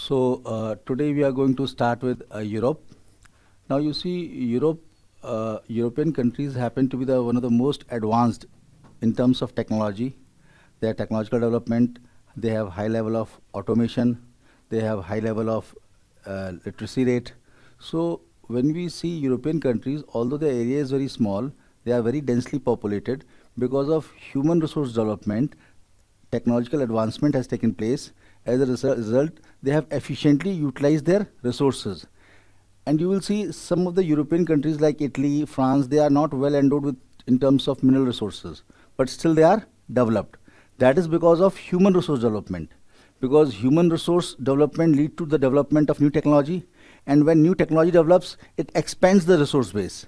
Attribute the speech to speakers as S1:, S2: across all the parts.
S1: Today we are going to start with Europe. Now you see European countries happen to be one of the most advanced in terms of technology. Their technological development, they have high level of automation, they have high level of literacy rate. So when we see European countries, although the area is very small, they are very densely populated because of human resource development. Technological advancement has taken place. As a result, they have efficiently utilized their resources. And you will see some of the European countries like Italy, France, they are not well endowed with in terms of mineral resources, but still they are developed. That is because of human resource development. Because human resource development leads to the development of new technology, and when new technology develops, it expands the resource base.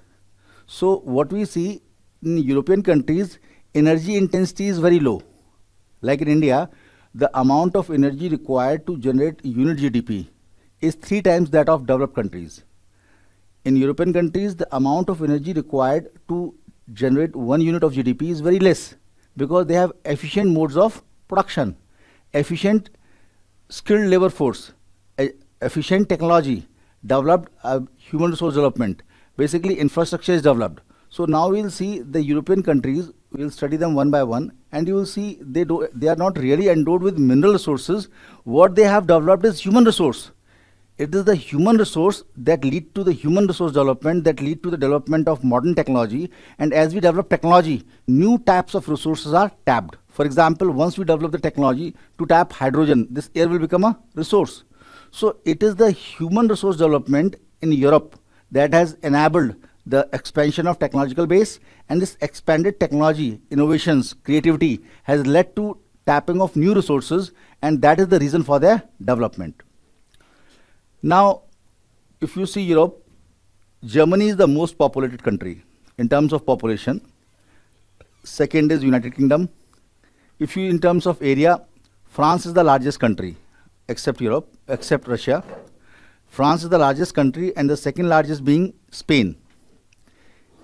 S1: So what we see in European countries, energy intensity is very low. Like in India, the amount of energy required to generate unit GDP is 3 times that of developed countries. In European countries, the amount of energy required to generate 1 unit of GDP is very less because they have efficient modes of production, efficient skilled labor force, efficient technology, developed human resource development. Basically, infrastructure is developed. So now we will see the European countries, we will study them one by one, and you will see they are not really endowed with mineral resources. What they have developed is human resource. It is the human resource that lead to the human resource development, that lead to the development of modern technology. And as we develop technology, new types of resources are tapped. For example, once we develop the technology to tap hydrogen, this air will become a resource. So it is the human resource development in Europe that has enabled the expansion of technological base, and this expanded technology, innovations, creativity has led to tapping of new resources, and that is the reason for their development. Now, if you see Europe, Germany is the most populated country in terms of population. Second is United Kingdom. If you in terms of area, France is the largest country except Europe, except Russia. France is the largest country, and the second largest being Spain.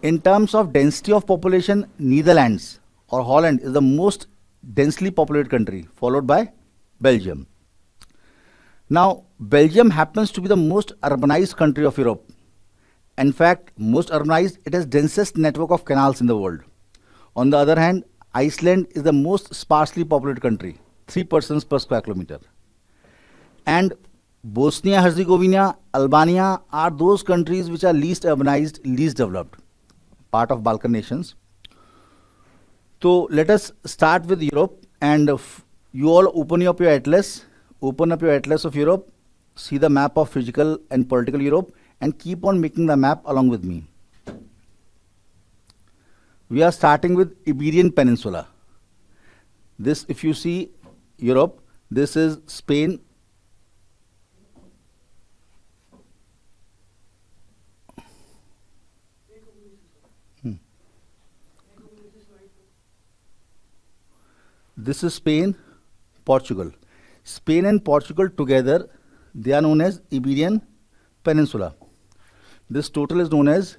S1: In terms of density of population, Netherlands or Holland is the most densely populated country, followed by Belgium. Now, Belgium happens to be the most urbanized country of Europe. In fact, most urbanized, it has densest network of canals in the world. On the other hand, Iceland is the most sparsely populated country, 3 persons per square kilometer. And Bosnia-Herzegovina, Albania are those countries which are least urbanized, least developed, part of Balkan nations. So let us start with Europe, and you all open up your atlas of Europe, see the map of physical and political Europe, and keep on making the map along with me. We are starting with Iberian Peninsula. This, if you see Europe, this is Spain. This is Spain, Portugal. Spain and Portugal together, they are known as Iberian Peninsula. This total is known as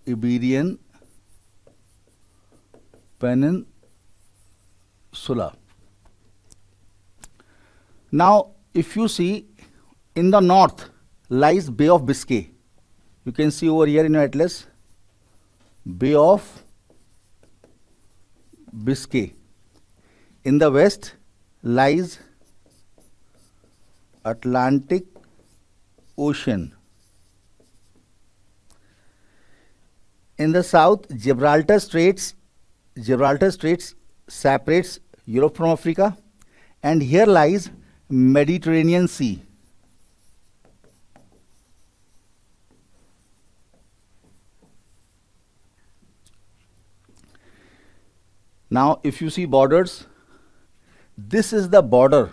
S1: Iberian Peninsula. Now, if you see, in the north lies Bay of Biscay. You can see over here in your atlas, Bay of Biscay. In the west lies Atlantic Ocean. In the south, Gibraltar Straits separates Europe from Africa, and here lies Mediterranean Sea. Now, if you see borders, this is the border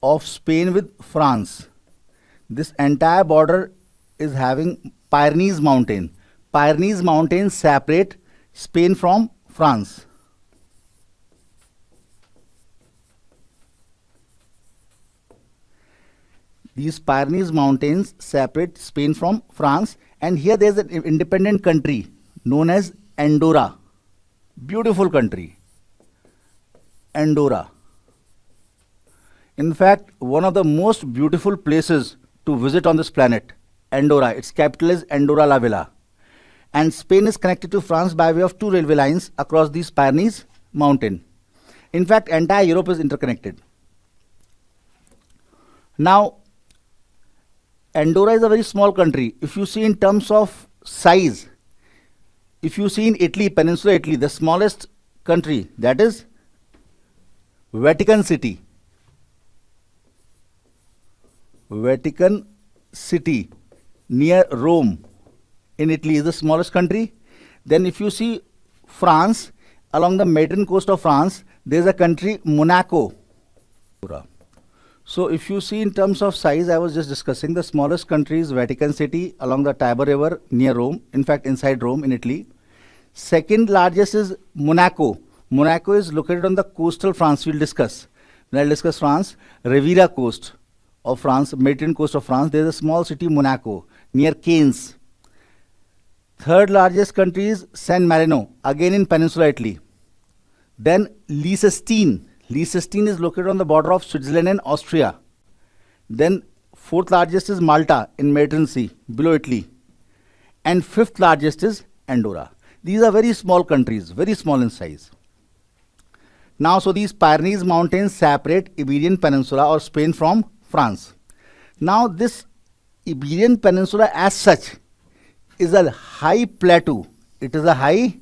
S1: of Spain with France. This entire border is having Pyrenees Mountain. Pyrenees Mountains separate Spain from France. These Pyrenees Mountains separate Spain from France, and here there is an independent country known as Andorra. Beautiful country, Andorra. In fact, one of the most beautiful places to visit on this planet, Andorra. Its capital is Andorra la Vella. And Spain is connected to France by way of 2 railway lines across these Pyrenees mountain. In fact, entire Europe is interconnected. Now, Andorra is a very small country. If you see in terms of size, if you see in Italy, Peninsula Italy, the smallest country, that is Vatican City. Vatican City near Rome in Italy is the smallest country. Then if you see France, along the Mediterranean coast of France, there is a country Monaco. So if you see in terms of size, I was just discussing, the smallest country is Vatican City along the Tiber River near Rome, in fact inside Rome in Italy. Second largest is Monaco. Monaco is located on the coastal France. We'll discuss. When I'll discuss France, Riviera coast of France, Mediterranean coast of France, there is a small city Monaco near Cannes. Third largest country is San Marino, again in Peninsula Italy. Then Liechtenstein. Liechtenstein is located on the border of Switzerland and Austria. Then fourth largest is Malta in Mediterranean Sea, below Italy. And fifth largest is Andorra. These are very small countries, very small in size. Now, so these Pyrenees mountains separate Iberian Peninsula or Spain from France. Now, this Iberian Peninsula as such is a high plateau. It is a high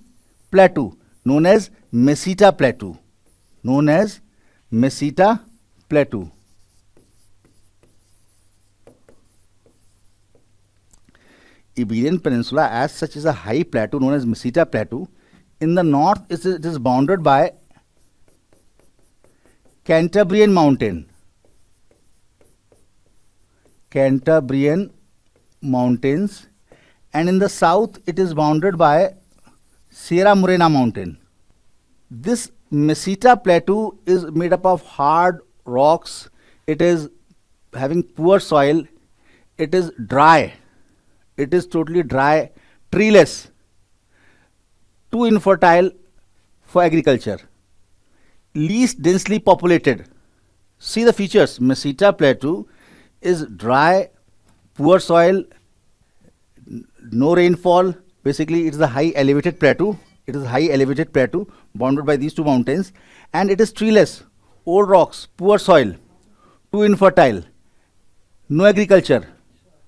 S1: plateau known as Meseta Plateau. Known as Meseta Plateau. Iberian Peninsula as such is a high plateau known as Meseta Plateau. In the north, it is bounded by Cantabrian Mountain. Cantabrian Mountains. And in the south, it is bounded by Sierra Morena Mountain. This Meseta Plateau is made up of hard rocks. It is having poor soil. It is dry. It is totally dry, treeless, too infertile for agriculture. Least densely populated. See the features. Meseta Plateau is dry, poor soil, no rainfall. Basically, it is a high elevated plateau. It is a high elevated plateau bounded by these two mountains, and it is treeless, old rocks, poor soil, too infertile, no agriculture.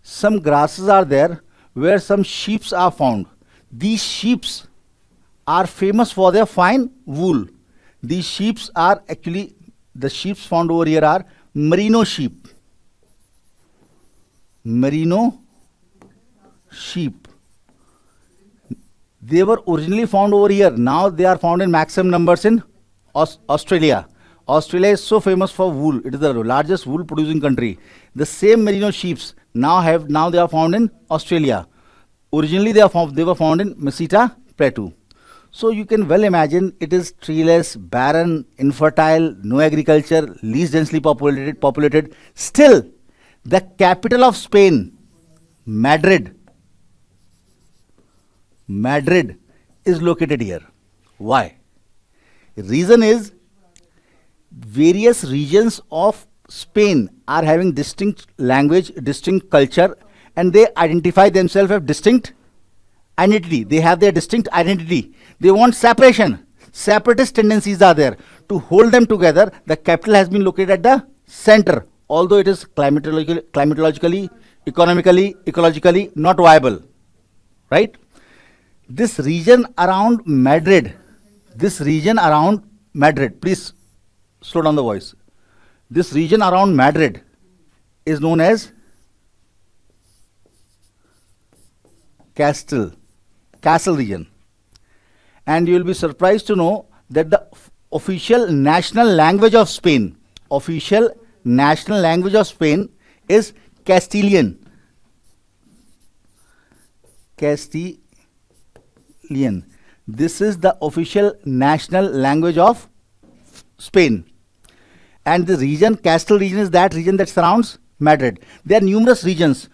S1: Some grasses are there where some sheep are found. These sheep are famous for their fine wool. These sheep are actually, the sheep found over here are merino sheep. Merino sheep. They were originally found over here. Now they are found in maximum numbers in Australia. Australia is so famous for wool. It is the largest wool producing country. The same merino sheep now they are found in Australia. Originally they were found in Meseta Plateau. So you can well imagine it is treeless, barren, infertile, no agriculture, least densely populated. Still, the capital of Spain, Madrid is located here. Why? Reason is, various regions of Spain are having distinct language, distinct culture, and they identify themselves as distinct identity. They have their distinct identity. They want separation. Separatist tendencies are there. To hold them together, the capital has been located at the center, although it is climatologically, economically, ecologically not viable. Right? This region around Madrid, please slow down the voice. This region around Madrid is known as Castle region. And you will be surprised to know that the official national language of Spain is Castilian. This is the official national language of Spain. And the region, Castile region, is that region that surrounds Madrid. There are numerous regions.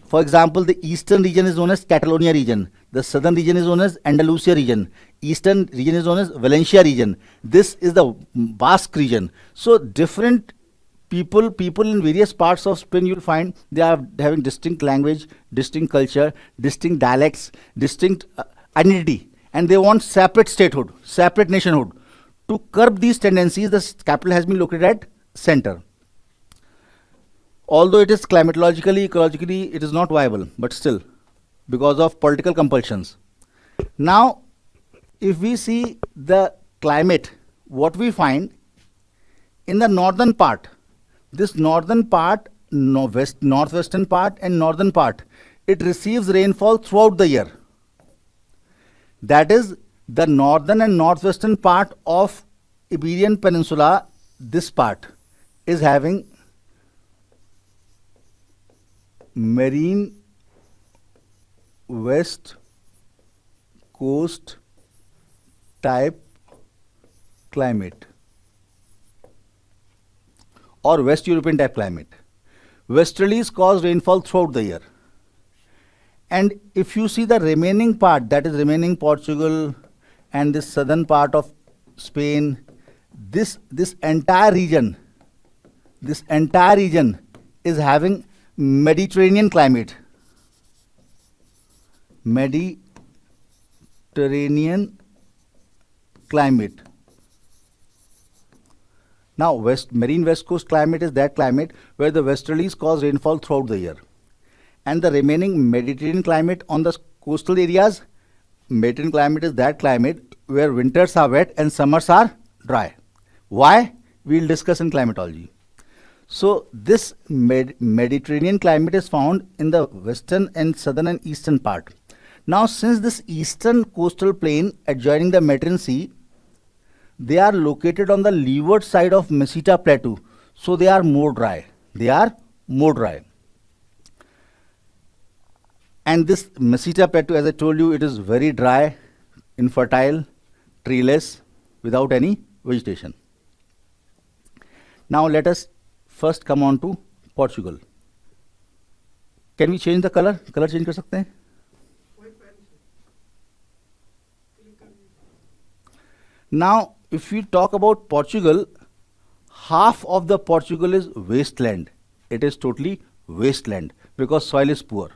S1: For example, the eastern region is known as Catalonia region. The southern region is known as Andalusia region. Eastern region is known as Valencia region. This is the Basque region. So different People in various parts of Spain, you'll find they are having distinct language, distinct culture, distinct dialects, distinct identity, and they want separate statehood, separate nationhood. To curb these tendencies, the capital has been located at center. Although it is climatologically, ecologically, it is not viable, but still, because of political compulsions. Now, if we see the climate, what we find in the northern part, this northern part, northwestern part and northern part, it receives rainfall throughout the year. That is, the northern and northwestern part of Iberian Peninsula, this part is having marine west coast type climate or West European type climate. Westerlies cause rainfall throughout the year. And if you see the remaining part, that is remaining Portugal and this southern part of Spain, this entire region is having Mediterranean climate. Mediterranean climate. Now, marine west coast climate is that climate where the westerlies cause rainfall throughout the year. And the remaining Mediterranean climate on the coastal areas, Mediterranean climate is that climate where winters are wet and summers are dry. Why? We will discuss in climatology. So, this Mediterranean climate is found in the western and southern and eastern part. Now, since this eastern coastal plain adjoining the Mediterranean Sea, they are located on the leeward side of Meseta Plateau, so they are more dry. And this Meseta Plateau, as I told you, it is very dry, infertile, treeless, without any vegetation. Now let us first come on to Portugal. Can we change the color? Color change कर सकते हैं? Now, if we talk about Portugal, half of the Portugal is wasteland. It is totally wasteland because soil is poor.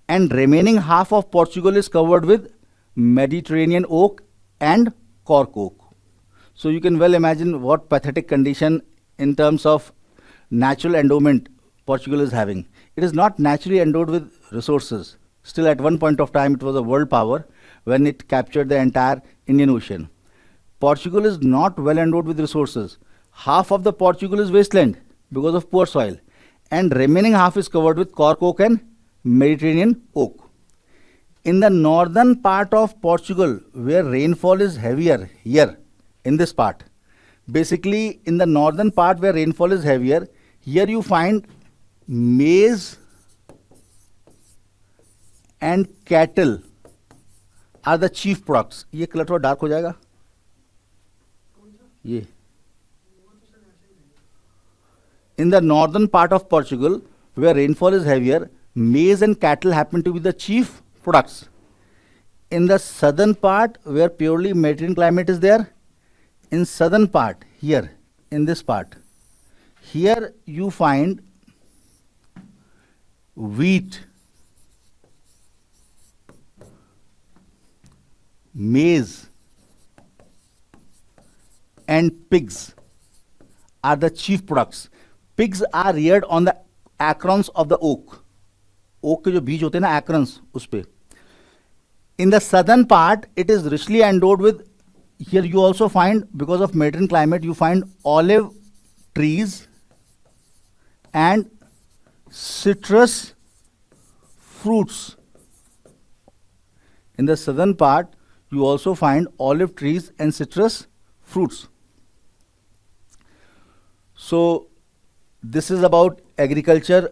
S1: And remaining half of Portugal is covered with Mediterranean oak and cork oak. So you can well imagine what pathetic condition in terms of natural endowment Portugal is having. It is not naturally endowed with resources. Still, at one point of time, it was a world power when it captured the entire Indian Ocean. Portugal is not well endowed with resources. Half of the Portugal is wasteland because of poor soil, and remaining half is covered with cork oak and Mediterranean oak. In the northern part of Portugal, where rainfall is heavier, here in this part, basically in the northern part where rainfall is heavier, here you find maize and cattle are the chief products. ये colour थोड़ा dark हो जाएगा, ये. In the northern part of Portugal, where rainfall is heavier, maize and cattle happen to be the chief products. In the southern part, where purely Mediterranean climate is there, in southern part, here, in this part, here you find wheat, maize and pigs are the chief products. Pigs are reared on the acorns of the oak. Oak के जो बीज होते हैं ना, acorns उस पे. In the southern part, it is richly endowed with. Here you also find, because of Mediterranean climate, you find olive trees and citrus fruits. In the southern part, you also find olive trees and citrus fruits. So, this is about agriculture,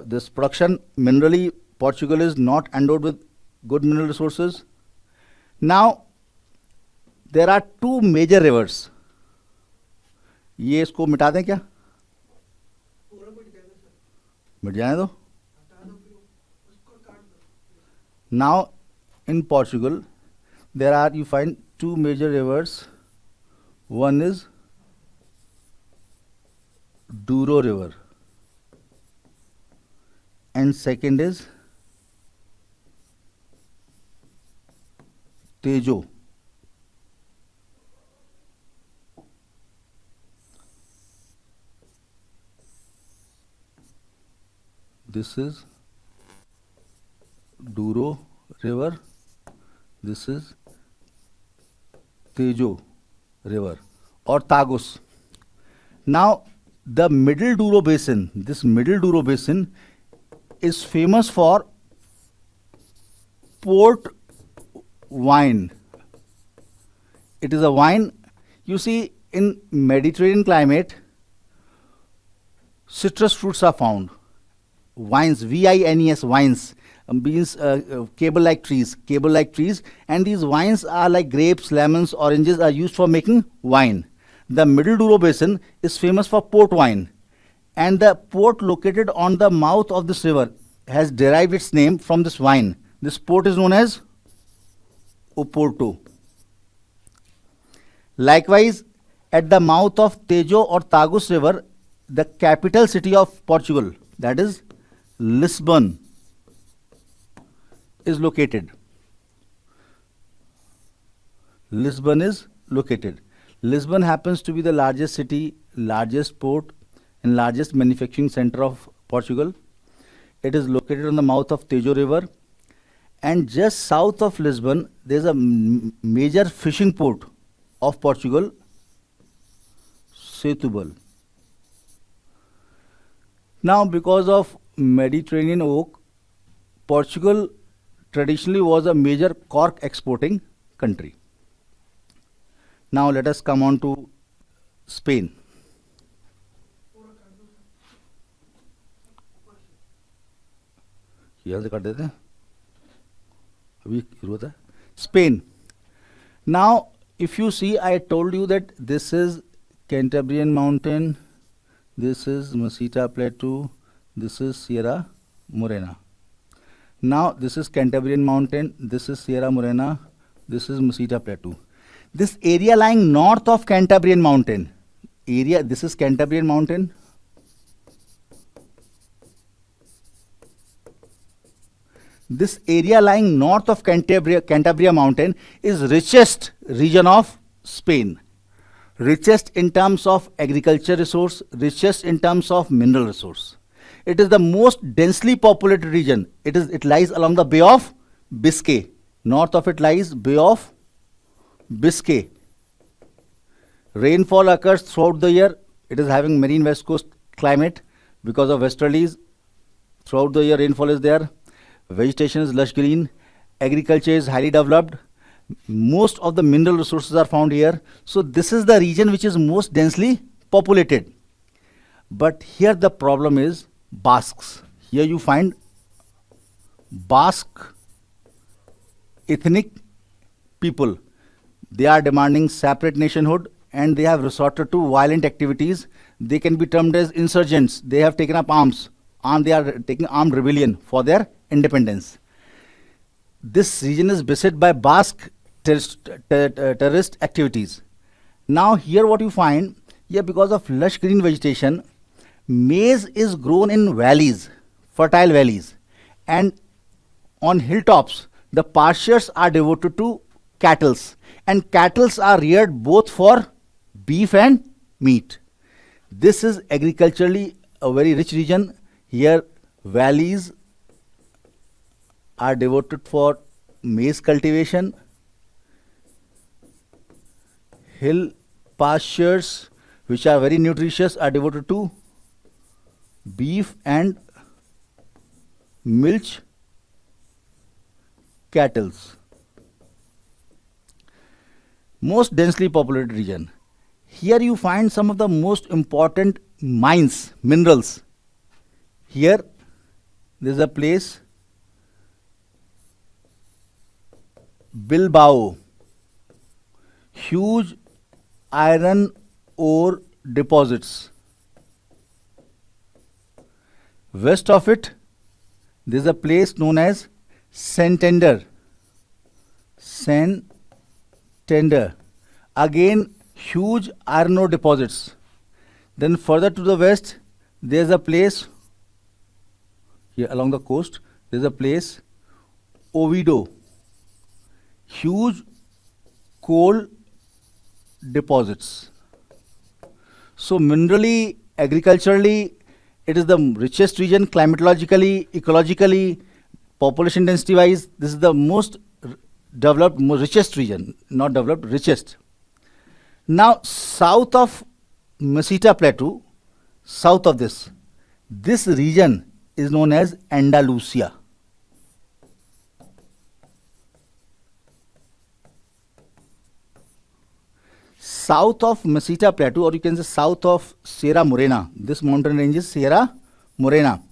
S1: this production. Minerally, Portugal is not endowed with good mineral resources. Now, there are two major rivers. ये इसको मिटा दें क्या? मिट जाने दो. Now, in Portugal, you find two major rivers. One is Douro River, and second is Tejo. This is Douro River, this is Tejo River or Tagus. Now the middle Douro basin, this middle Douro basin is famous for port wine. It is a wine. You see, in Mediterranean climate, citrus fruits are found. Vines, vines, vines, means cable-like trees, and these vines are like grapes, lemons, oranges are used for making wine. The middle Douro basin is famous for port wine, and the port located on the mouth of this river has derived its name from this wine. This port is known as Oporto. Likewise, at the mouth of Tejo or Tagus River, the capital city of Portugal, that is Lisbon, is located. Lisbon is located. Lisbon happens to be the largest city, largest port, and largest manufacturing center of Portugal. It is located on the mouth of Tejo River, and just south of Lisbon there is a major fishing port of Portugal, Setúbal. Now, because of Mediterranean oak, Portugal traditionally was a major cork exporting country. Now let us come on to Spain. यहाँ से काट देते हैं, अभी जरूरत है. Spain. Now, if you see, I told you that this is Cantabrian Mountain, this is Meseta Plateau, this is Sierra Morena. Now, this is Cantabrian Mountain, this is Sierra Morena, this is Meseta Plateau. This area lying north of Cantabrian Mountain, this is Cantabrian Mountain. This area lying north of Cantabria Mountain is richest region of Spain. Richest in terms of agriculture resource, richest in terms of mineral resource. It is the most densely populated region. It lies along the Bay of Biscay. North of it lies Bay of Biscay. Rainfall occurs throughout the year. It is having marine west coast climate because of westerlies. Throughout the year rainfall is there. Vegetation is lush green. Agriculture is highly developed. Most of the mineral resources are found here. So this is the region which is most densely populated. But here the problem is Basques. Here you find Basque ethnic people. They are demanding separate nationhood and they have resorted to violent activities. They can be termed as insurgents. They have taken up arms and they are taking armed rebellion for their independence. This region is beset by Basque terrorist activities. Now here what you find, here because of lush green vegetation, maize is grown in valleys, fertile valleys, and on hilltops the pastures are devoted to cattle, and cattle are reared both for beef and meat. This is agriculturally a very rich region. Here valleys are devoted for maize cultivation. Hill pastures, which are very nutritious, are devoted to beef and milch cattle. Most densely populated region. Here you find some of the most important mines, minerals. Here there is a place, Bilbao, huge iron ore deposits. West of it, there is a place known as Santander. Santander. Again, huge iron ore deposits. Then further to the west, there's a place here along the coast. There's a place, Oviedo, huge coal deposits. So minerally, agriculturally, it is the richest region, climatologically, ecologically, population density wise. This is the most developed, most richest region, not developed, richest. Now, south of Meseta Plateau, south of this region is known as Andalusia. South of Meseta Plateau, or you can say south of Sierra Morena. This mountain range is Sierra Morena.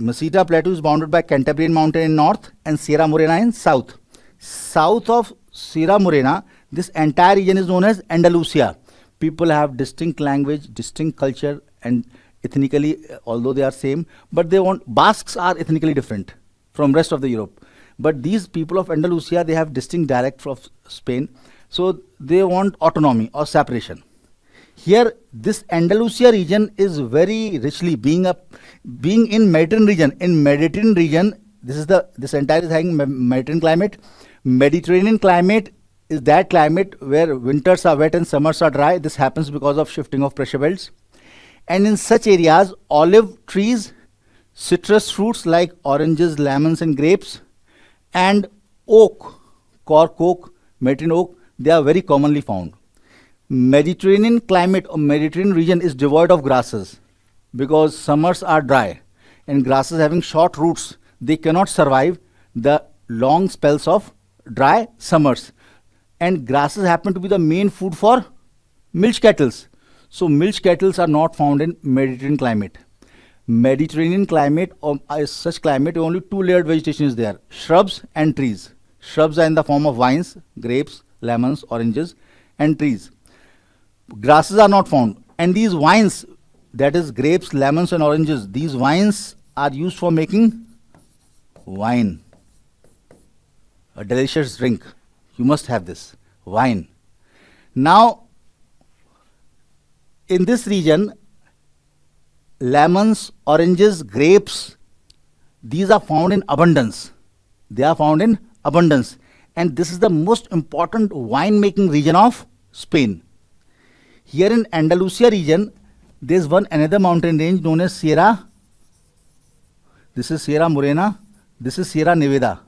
S1: Meseta Plateau is bounded by Cantabrian Mountain in north and Sierra Morena in south. South of Sierra Morena, this entire region is known as Andalusia. People have distinct language, distinct culture, and ethnically, although they are same, but Basques are ethnically different from rest of the Europe. But these people of Andalusia, they have distinct dialect of Spain. So they want autonomy or separation. Here, this Andalusia region is very richly being in Mediterranean region. In Mediterranean region, this entire is having Mediterranean climate. Mediterranean climate is that climate where winters are wet and summers are dry. This happens because of shifting of pressure belts. And in such areas, olive trees, citrus fruits like oranges, lemons, and grapes, and oak, cork oak, Mediterranean oak, they are very commonly found. Mediterranean climate or Mediterranean region is devoid of grasses because summers are dry and grasses having short roots, they cannot survive the long spells of dry summers. And grasses happen to be the main food for milch cattle. So milch cattle are not found in Mediterranean climate. Mediterranean climate or such climate, only two layered vegetation is there, shrubs and trees. Shrubs are in the form of vines, grapes, lemons, oranges, and trees. Grasses are not found. And these vines, that is grapes, lemons, and oranges, these vines are used for making wine. A delicious drink. You must have this, wine. Now, in this region, lemons, oranges, grapes, these are found in abundance. They are found in abundance. And this is the most important wine-making region of Spain. Here in Andalusia region, there is another mountain range known as Sierra. This is Sierra Morena. This is Sierra Nevada.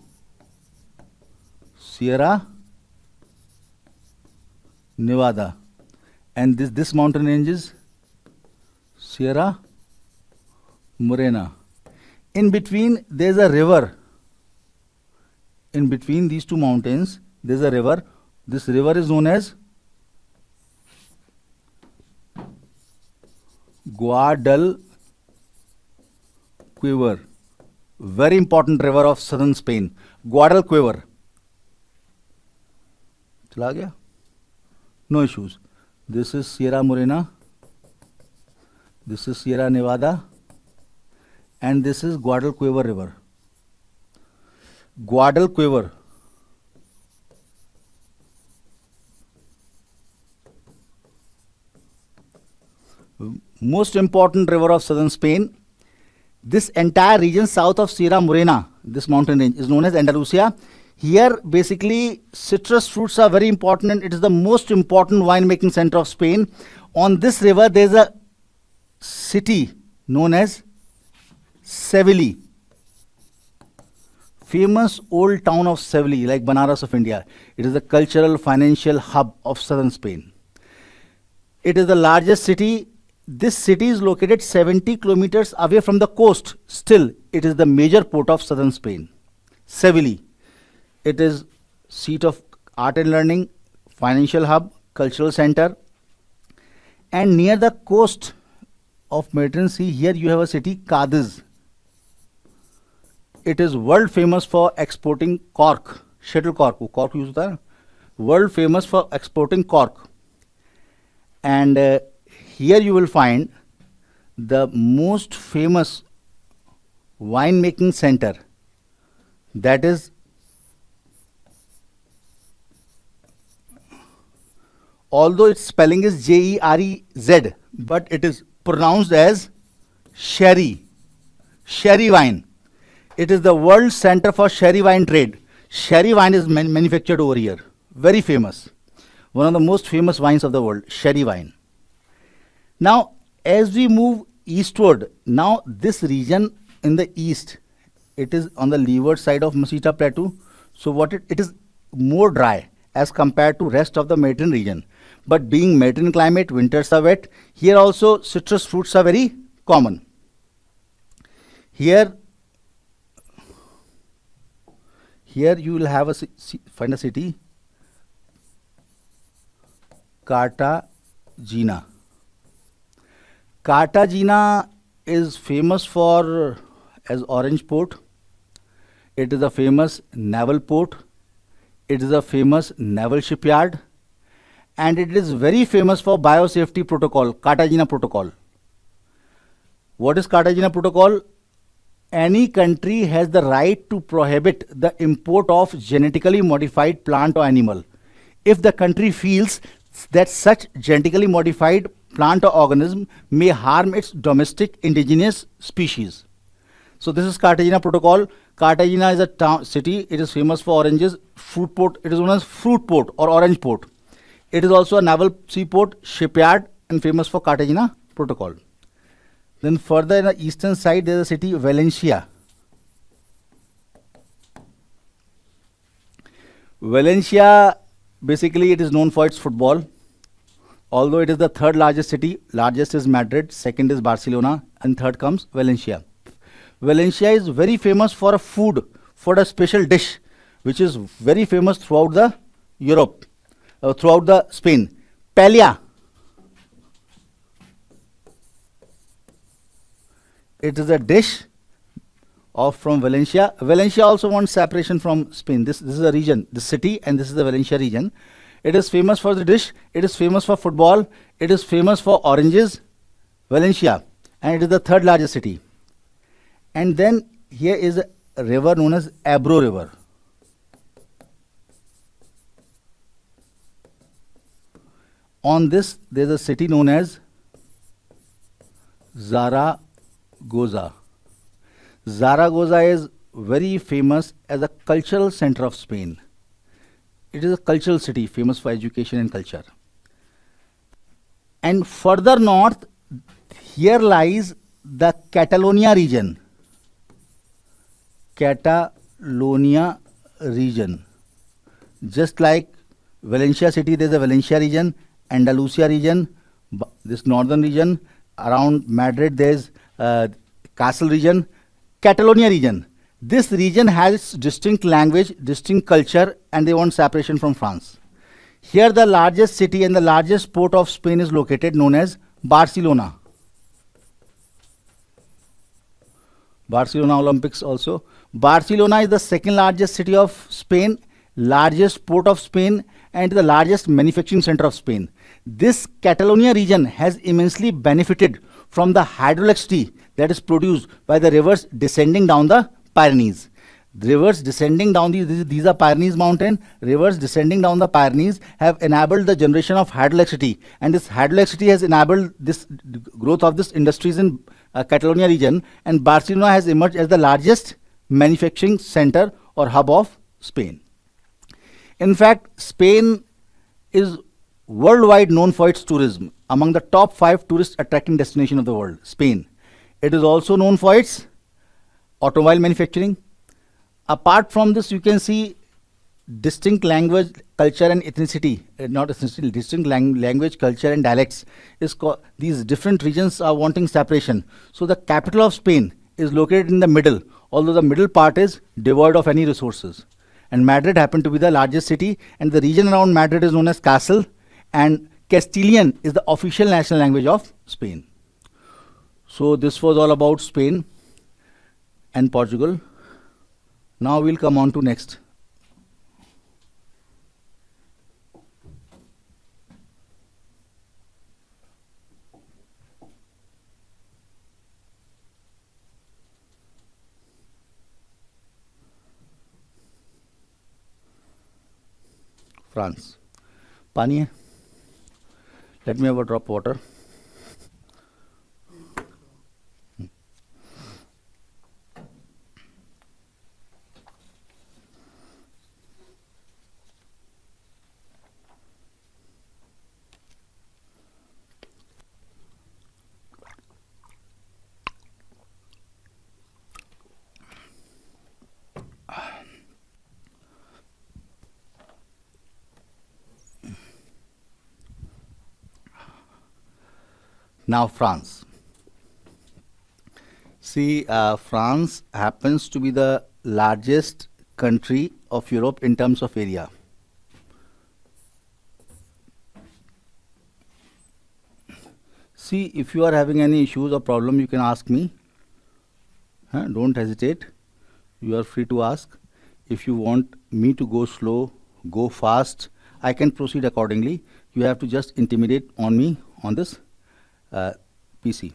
S1: Sierra Nevada. And this mountain range is Sierra Morena. In between, there is a river. In between these two mountains, there is a river. This river is known as Guadalquivir. Very important river of southern Spain. Guadalquivir. चला गया? No issues. This is Sierra Morena. This is Sierra Nevada. And this is Guadalquivir river. Guadalquivir. Most important river of southern Spain. This entire region south of Sierra Morena, this mountain range, is known as Andalusia. Here, basically, citrus fruits are very important and it is the most important winemaking center of Spain. On this river, there is a city known as Seville. Famous old town of Seville, like Banaras of India. It is the cultural, financial hub of southern Spain. It is the largest city. This city is located 70 kilometers away from the coast. Still, it is the major port of southern Spain. Seville. It is seat of art and learning, financial hub, cultural center. And near the coast of Mediterranean Sea, here you have a city, Cadiz. It is world famous for exporting cork, shuttlecock. Cork use hota hai? World famous for exporting cork. And here you will find the most famous winemaking center, that is Although its spelling is Jerez, but it is pronounced as sherry, sherry wine. It is the world center for sherry wine trade. Sherry wine is manufactured over here. Very famous. One of the most famous wines of the world, sherry wine. Now, as we move eastward, now this region in the east, it is on the leeward side of Meseta Plateau. So what it is more dry as compared to rest of the Mediterranean region. But being Mediterranean climate, winters are wet. Here also citrus fruits are very common. Here you will have find a city, Cartagena. Cartagena is famous for as orange port. It is a famous naval port. It is a famous naval shipyard. And it is very famous for biosafety protocol, Cartagena Protocol. What is Cartagena Protocol? Any country has the right to prohibit the import of genetically modified plant or animal if the country feels that such genetically modified plant or organism may harm its domestic indigenous species. So this is Cartagena Protocol. Cartagena is a city. It is famous for oranges. Fruit port. It is known as fruit port or orange port. It is also a naval seaport, shipyard, and famous for Cartagena Protocol. Then further in the eastern side, there is a city, Valencia. Valencia, basically it is known for its football. Although it is the third largest city, largest is Madrid, second is Barcelona, and third comes Valencia. Valencia is very famous for a food, for a special dish, which is very famous throughout the Europe, throughout the Spain. Paella. It is a dish from Valencia. Valencia also wants separation from Spain. This is a region, this city, and this is the Valencia region. It is famous for the dish. It is famous for football. It is famous for oranges, Valencia, and it is the third largest city. And then here is a river known as Ebro River. On this, there is a city known as Zaragoza. Zaragoza is very famous as a cultural center of Spain. It is a cultural city famous for education and culture. And further north, here lies the Catalonia region. Catalonia region. Just like Valencia city, there is a Valencia region, Andalusia region, this northern region. Around Madrid, there is Castle region, Catalonia region. This region has its distinct language, distinct culture, and they want separation from France. Here the largest city and the largest port of Spain is located, known as Barcelona. Barcelona Olympics also. Barcelona is the second largest city of Spain, largest port of Spain, and the largest manufacturing center of Spain. This Catalonia region has immensely benefited from the hydroelectricity that is produced by the rivers descending down the Pyrenees. Rivers descending down these are Pyrenees mountain. Rivers descending down the Pyrenees have enabled the generation of hydroelectricity, and this hydroelectricity has enabled this growth of this industries in Catalonia region, and Barcelona has emerged as the largest manufacturing center or hub of Spain. In fact, Spain is worldwide known for its tourism. Among the top 5 tourist attracting destinations of the world, Spain. It is also known for its automobile manufacturing. Apart from this, you can see distinct language, culture and ethnicity, not ethnicity, distinct language, culture and dialects. These different regions are wanting separation. So the capital of Spain is located in the middle, although the middle part is devoid of any resources. And Madrid happened to be the largest city, and the region around Madrid is known as Castle, and Castilian is the official national language of Spain. So this was all about Spain and Portugal. Now we'll come on to next. France. पानी है? Let me have a drop of water. Now France. See, France happens to be the largest country of Europe in terms of area. See, if you are having any issues or problem, you can ask me. Don't hesitate. You are free to ask. If you want me to go slow, go fast, I can proceed accordingly. You have to just intimidate on me on this PC.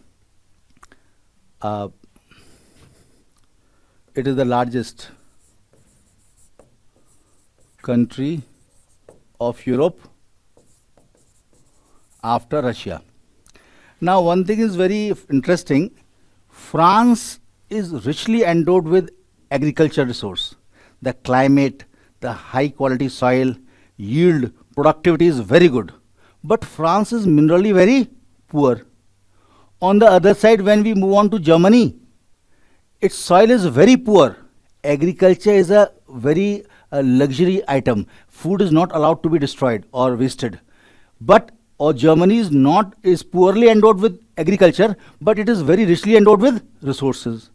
S1: It is the largest country of Europe after Russia. Now, one thing is very interesting. France is richly endowed with agriculture resource. The climate, the high quality soil, yield, productivity is very good. But France is minerally very poor. On the other side, when we move on to Germany, its soil is very poor. Agriculture is a very luxury item. Food is not allowed to be destroyed or wasted. But Germany is poorly endowed with agriculture, but it is very richly endowed with resources.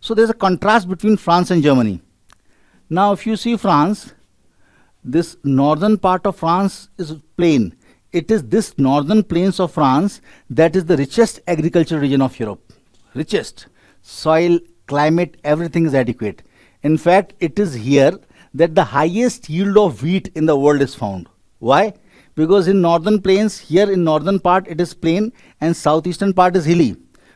S1: So there is a contrast between France and Germany. Now, if you see France, this northern part of France is plain. It is this northern plains of France that is the richest agricultural region of Europe. Richest. Soil, climate, everything is adequate. In fact, it is here that the highest yield of wheat in the world is found. Why? Because in northern plains, here in northern part it is plain and southeastern part is hilly.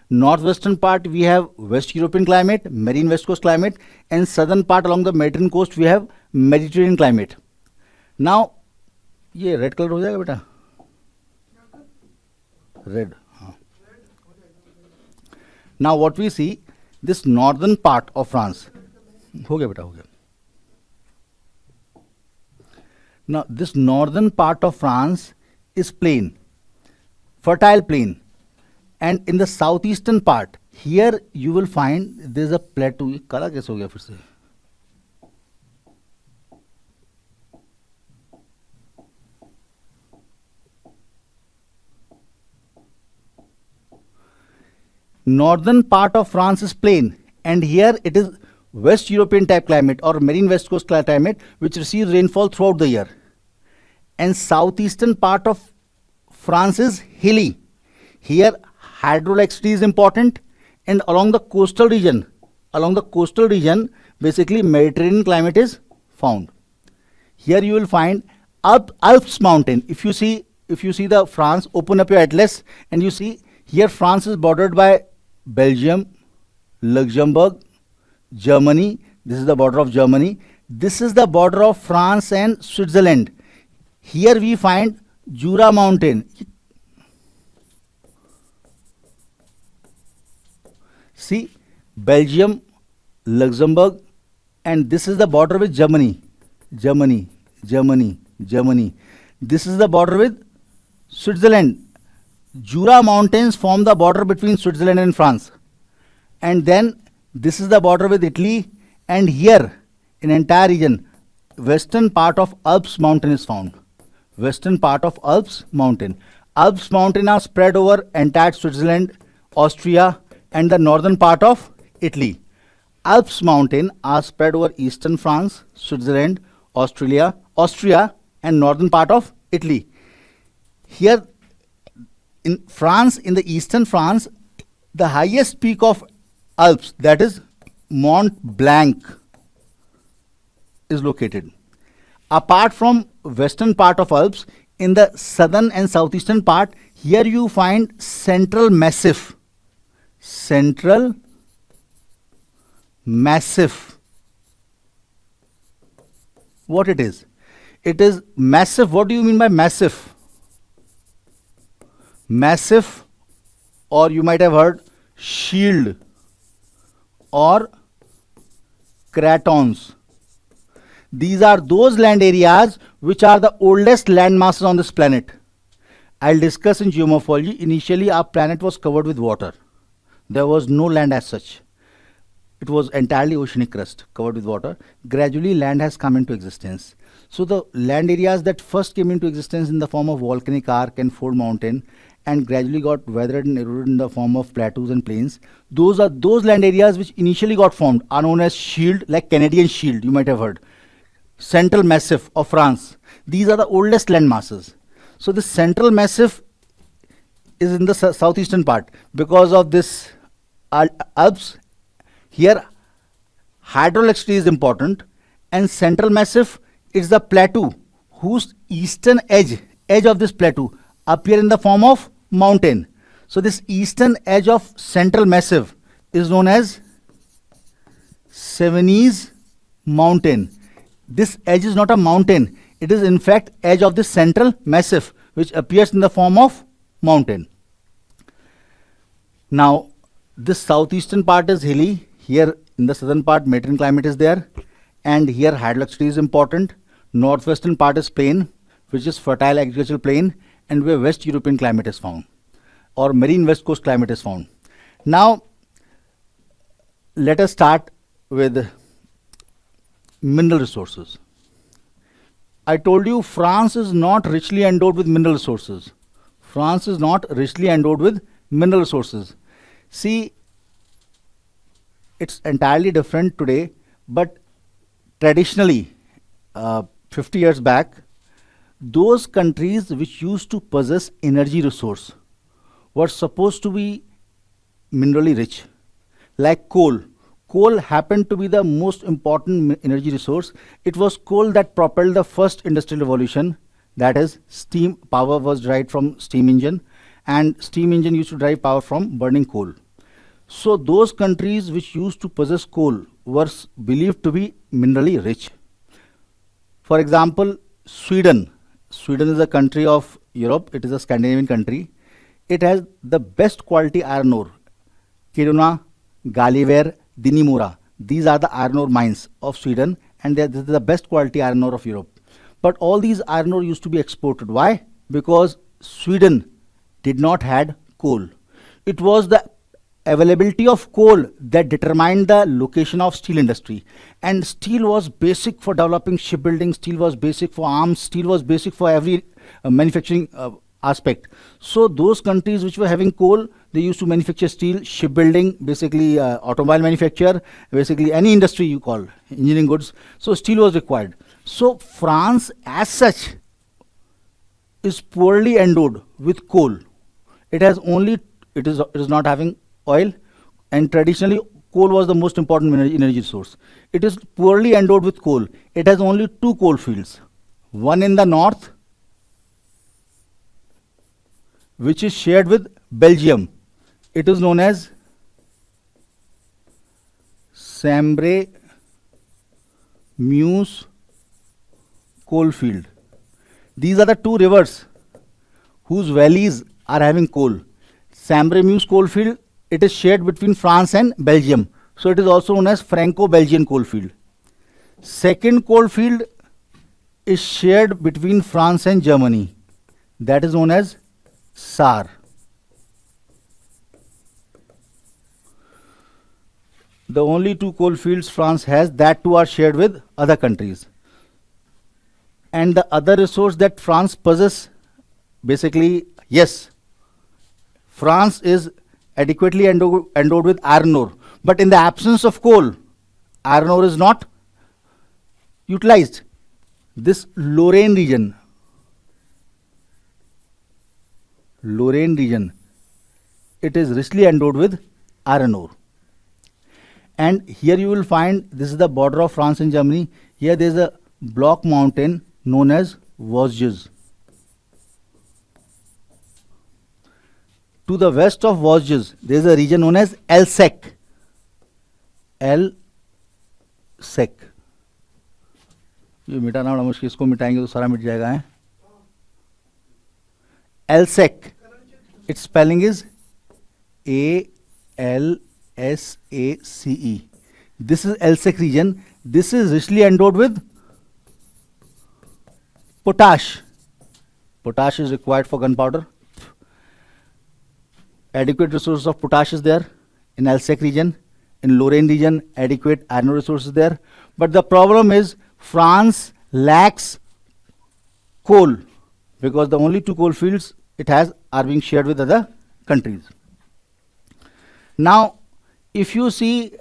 S1: Northwestern part we have West European climate, marine west coast climate, and southern part along the Mediterranean coast we have Mediterranean climate. Now, ये red color हो जाएगा बेटा? Red. Now what we see, this northern part of France. हो गया बेटा, हो गया. Now this northern part of France is plain, fertile plain. And in the southeastern part, here you will find there is a plateau. ये काला कैसे हो गया फिर से? Northern part of France is plain, and here it is West European type climate or marine west coast climate, which receives rainfall throughout the year. And southeastern part of France is hilly. Here hydroelectricity is important, and along the coastal region, basically Mediterranean climate is found. Here you will find Alps mountain. If you see the France, open up your atlas and you see here France is bordered by Belgium, Luxembourg, Germany. This is the border of Germany. This is the border of France and Switzerland. Here we find Jura mountain. See, Belgium, Luxembourg, and this is the border with Germany. This is the border with Switzerland. Jura mountains form the border between Switzerland and France. And then this is the border with Italy, and here in entire region, western part of Alps mountain is found. Western part of Alps mountain. Alps mountain are spread over entire Switzerland, Austria, and the northern part of Italy. Alps mountain are spread over eastern France, Switzerland, Austria, and northern part of Italy. Here in France, in the eastern France, the highest peak of Alps, that is Mont Blanc, is located. Apart from western part of Alps, in the southern and southeastern part, here you find Central Massif. What it is? It is massive. What do you mean by massive? massif, or you might have heard shield or cratons. These are those land areas which are the oldest land masses on this planet. I'll discuss in geomorphology. Initially, our planet was covered with water. There was no land as such. It was entirely oceanic crust covered with water. Gradually, land has come into existence. So the land areas that first came into existence in the form of volcanic arc and fold mountain, and gradually got weathered and eroded in the form of plateaus and plains, those are those land areas which initially got formed, are known as shield, like Canadian shield, you might have heard. Central massif of France. These are the oldest land masses. So the central massif is in the southeastern part. Because of this Alps, here hydroelectricity is important, and central massif is the plateau whose eastern edge of this plateau appear in the form of mountain. So this eastern edge of central massif is known as Cevennes mountain. This edge is not a mountain, it is in fact edge of the central massif which appears in the form of mountain. Now this southeastern part is hilly. Here in the southern part Mediterranean climate is there, and here hydroelectricity is important. Northwestern part is plain, which is fertile agricultural plain, and where West European climate is found, or marine west coast climate is found. Now let us start with mineral resources. I told you France is not richly endowed with mineral resources. France is not richly endowed with mineral resources. See, it's entirely different today, but traditionally, 50 years back, those countries which used to possess energy resource were supposed to be minerally rich, like coal. Coal happened to be the most important energy resource. It was coal that propelled the first industrial revolution, that is steam power was derived from steam engine, and steam engine used to derive power from burning coal. So those countries which used to possess coal were believed to be minerally rich. For example, Sweden. Sweden is a country of Europe. It is a Scandinavian country. It has the best quality iron ore. Kiruna, Gallivare, Dinimura. These are the iron ore mines of Sweden, and this is the best quality iron ore of Europe. But all these iron ore used to be exported. Why? Because Sweden did not had coal. It was the availability of coal that determined the location of steel industry, and steel was basic for developing shipbuilding, steel was basic for arms, steel was basic for every manufacturing aspect. So those countries which were having coal, they used to manufacture steel, shipbuilding, basically automobile manufacture, basically any industry you call, engineering goods. So steel was required. So France as such is poorly endowed with coal. It has only, it is not having oil, and traditionally coal was the most important energy source. It is poorly endowed with coal. It has only 2 coal fields, one in the north which is shared with Belgium. It is known as Sambre Meuse coal field. These are the 2 rivers whose valleys are having coal. Sambre Meuse coal field, it is shared between France and Belgium. So it is also known as Franco-Belgian coal field. Second coal field is shared between France and Germany. That is known as Saar. The only 2 coal fields France has, that too are shared with other countries. And the other resource that France possesses, basically, yes, France is adequately endowed with iron ore, but in the absence of coal, iron ore is not utilized. This Lorraine region, it is richly endowed with iron ore. And here you will find, this is the border of France and Germany. Here there is a block mountain known as Vosges. To the west of Vosges, there is a region known as Alsace. ये मिटाना बड़ा मुश्किल, इसको मिटाएंगे तो सारा मिट जाएगा है. Alsace. Its spelling is ALSACE. This is Alsace region. This is richly endowed with potash. Potash is required for gunpowder. Adequate resources of potash is there in Alsace region. In Lorraine region, adequate iron ore resources there. But the problem is France lacks coal, because the only 2 coal fields it has are being shared with other countries. Now, if you see,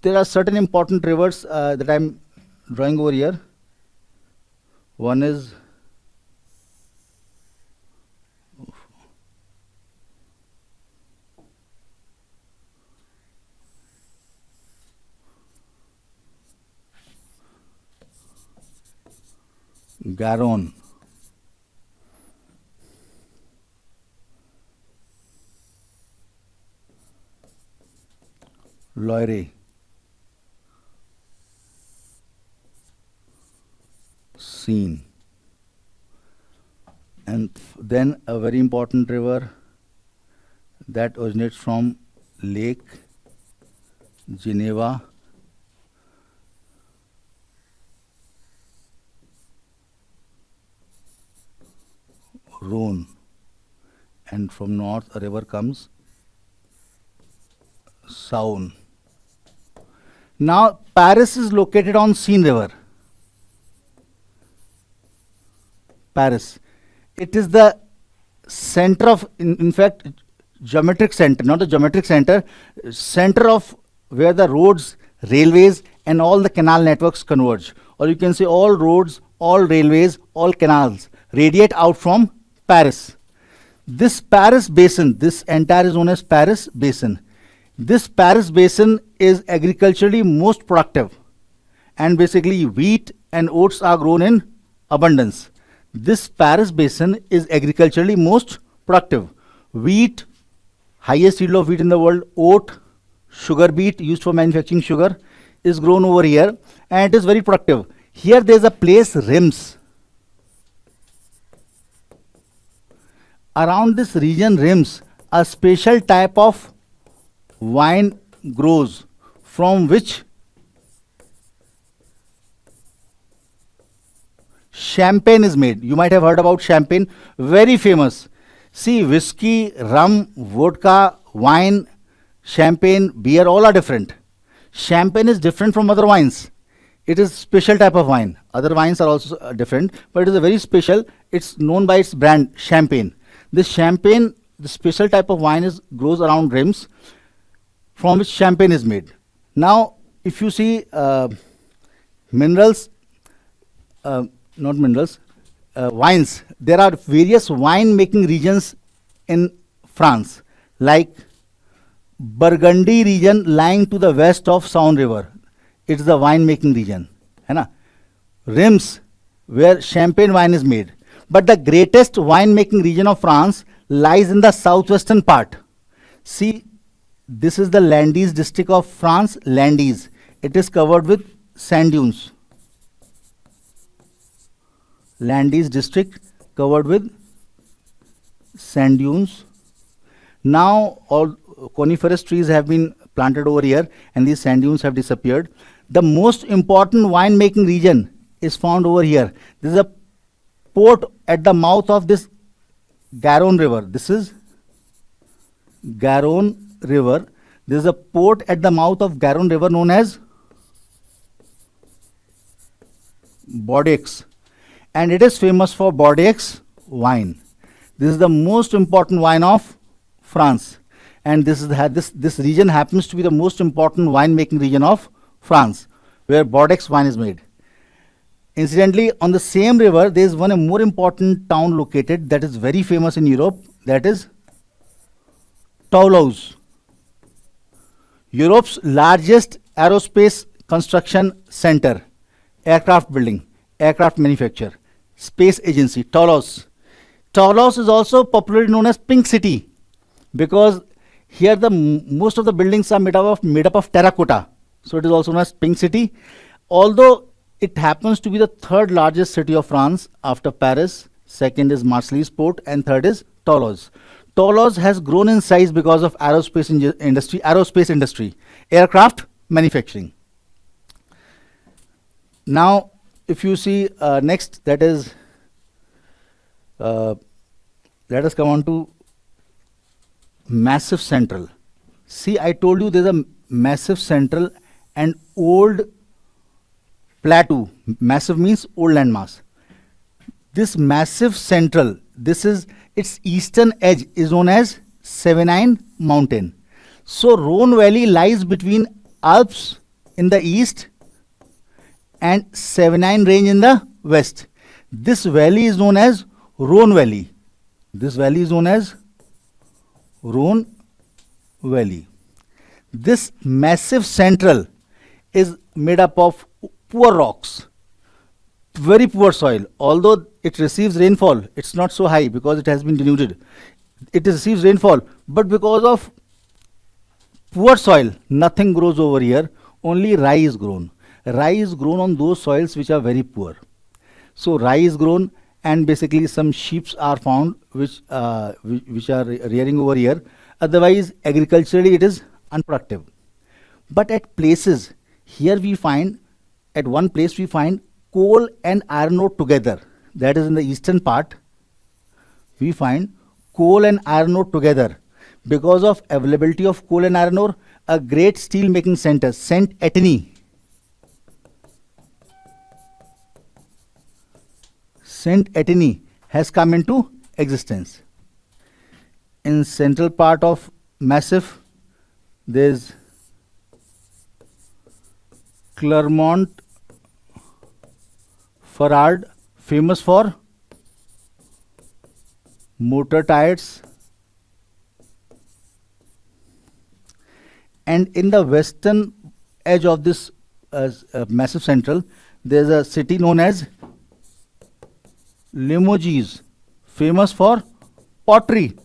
S1: there are certain important rivers that I am drawing over here. One is Garonne, Loire, Seine, and then a very important river that originates from Lake Geneva, Rhone, and from north a river comes, Saône. Now Paris is located on Seine river. Paris. It is the center of, in fact, geometric center, not the geometric center, center of where the roads, railways and all the canal networks converge. Or you can say all roads, all railways, all canals radiate out from Paris. This Paris basin, this entire is known as Paris basin. This Paris basin is agriculturally most productive, and basically wheat and oats are grown in abundance. This Paris basin is agriculturally most productive. Wheat, highest yield of wheat in the world, oat, sugar beet used for manufacturing sugar is grown over here, and it is very productive. Here there is a place Reims. Around this region Reims, a special type of wine grows, from which champagne is made. You might have heard about champagne, very famous. See, whiskey, rum, vodka, wine, champagne, beer, all are different. Champagne is different from other wines. It is special type of wine. Other wines are also different, but it is a very special. It's known by its brand, champagne. This champagne, the special type of wine grows around Reims, from which champagne is made. Now, if you see minerals, not minerals, wines, there are various wine making regions in France, like Burgundy region lying to the west of Saône river. It's the wine making region. Reims, where champagne wine is made. But the greatest wine making region of France lies in the southwestern part. See, this is the Landes district of France, Landes. It is covered with sand dunes. Landes district covered with sand dunes. Now all coniferous trees have been planted over here, and these sand dunes have disappeared. The most important wine making region is found over here. This is a port at the mouth of this Garonne river. This is Garonne river. There is a port at the mouth of Garonne river known as Bordeaux, and it is famous for Bordeaux wine. This is the most important wine of France, and this region happens to be the most important wine making region of France, where Bordeaux wine is made. Incidentally, on the same river, there is one more important town located that is very famous in Europe, that is Toulouse. Europe's largest aerospace construction center, aircraft building, aircraft manufacture, space agency, Toulouse. Toulouse is also popularly known as Pink City, because here most of the buildings are made up of terracotta. So it is also known as Pink City. Although it happens to be the third largest city of France after Paris, second is Marseille port, and third is Toulouse. Toulouse has grown in size because of aerospace industry, aircraft manufacturing. Now, if you see next, that is, let us come on to Massive Central. See, I told you there's a Massive Central and old plateau. Massive means old landmass. This Massive Central, this is its eastern edge, is known as Cevenine Mountain. So Rhone Valley lies between Alps in the east and Cevenine Range in the west. This valley is known as Rhone Valley. This valley is known as Rhone Valley. This Massive Central is made up of poor rocks, very poor soil. Although it receives rainfall, it's not so high because it has been denuded. It receives rainfall, but because of poor soil, nothing grows over here. Only rye is grown. Rye is grown on those soils which are very poor. So rye is grown, and basically some sheep are found which are rearing over here. Otherwise, agriculturally it is unproductive. But at places, here we find, at one place we find coal and iron ore together. That is in the eastern part. We find coal and iron ore together. Because of availability of coal and iron ore, a great steel making center, Saint-Étienne, has come into existence. In central part of Massif, there is Clermont-Ferrand, famous for motor tires. And in the western edge of this Massif Central, there is a city known as Limoges, famous for pottery.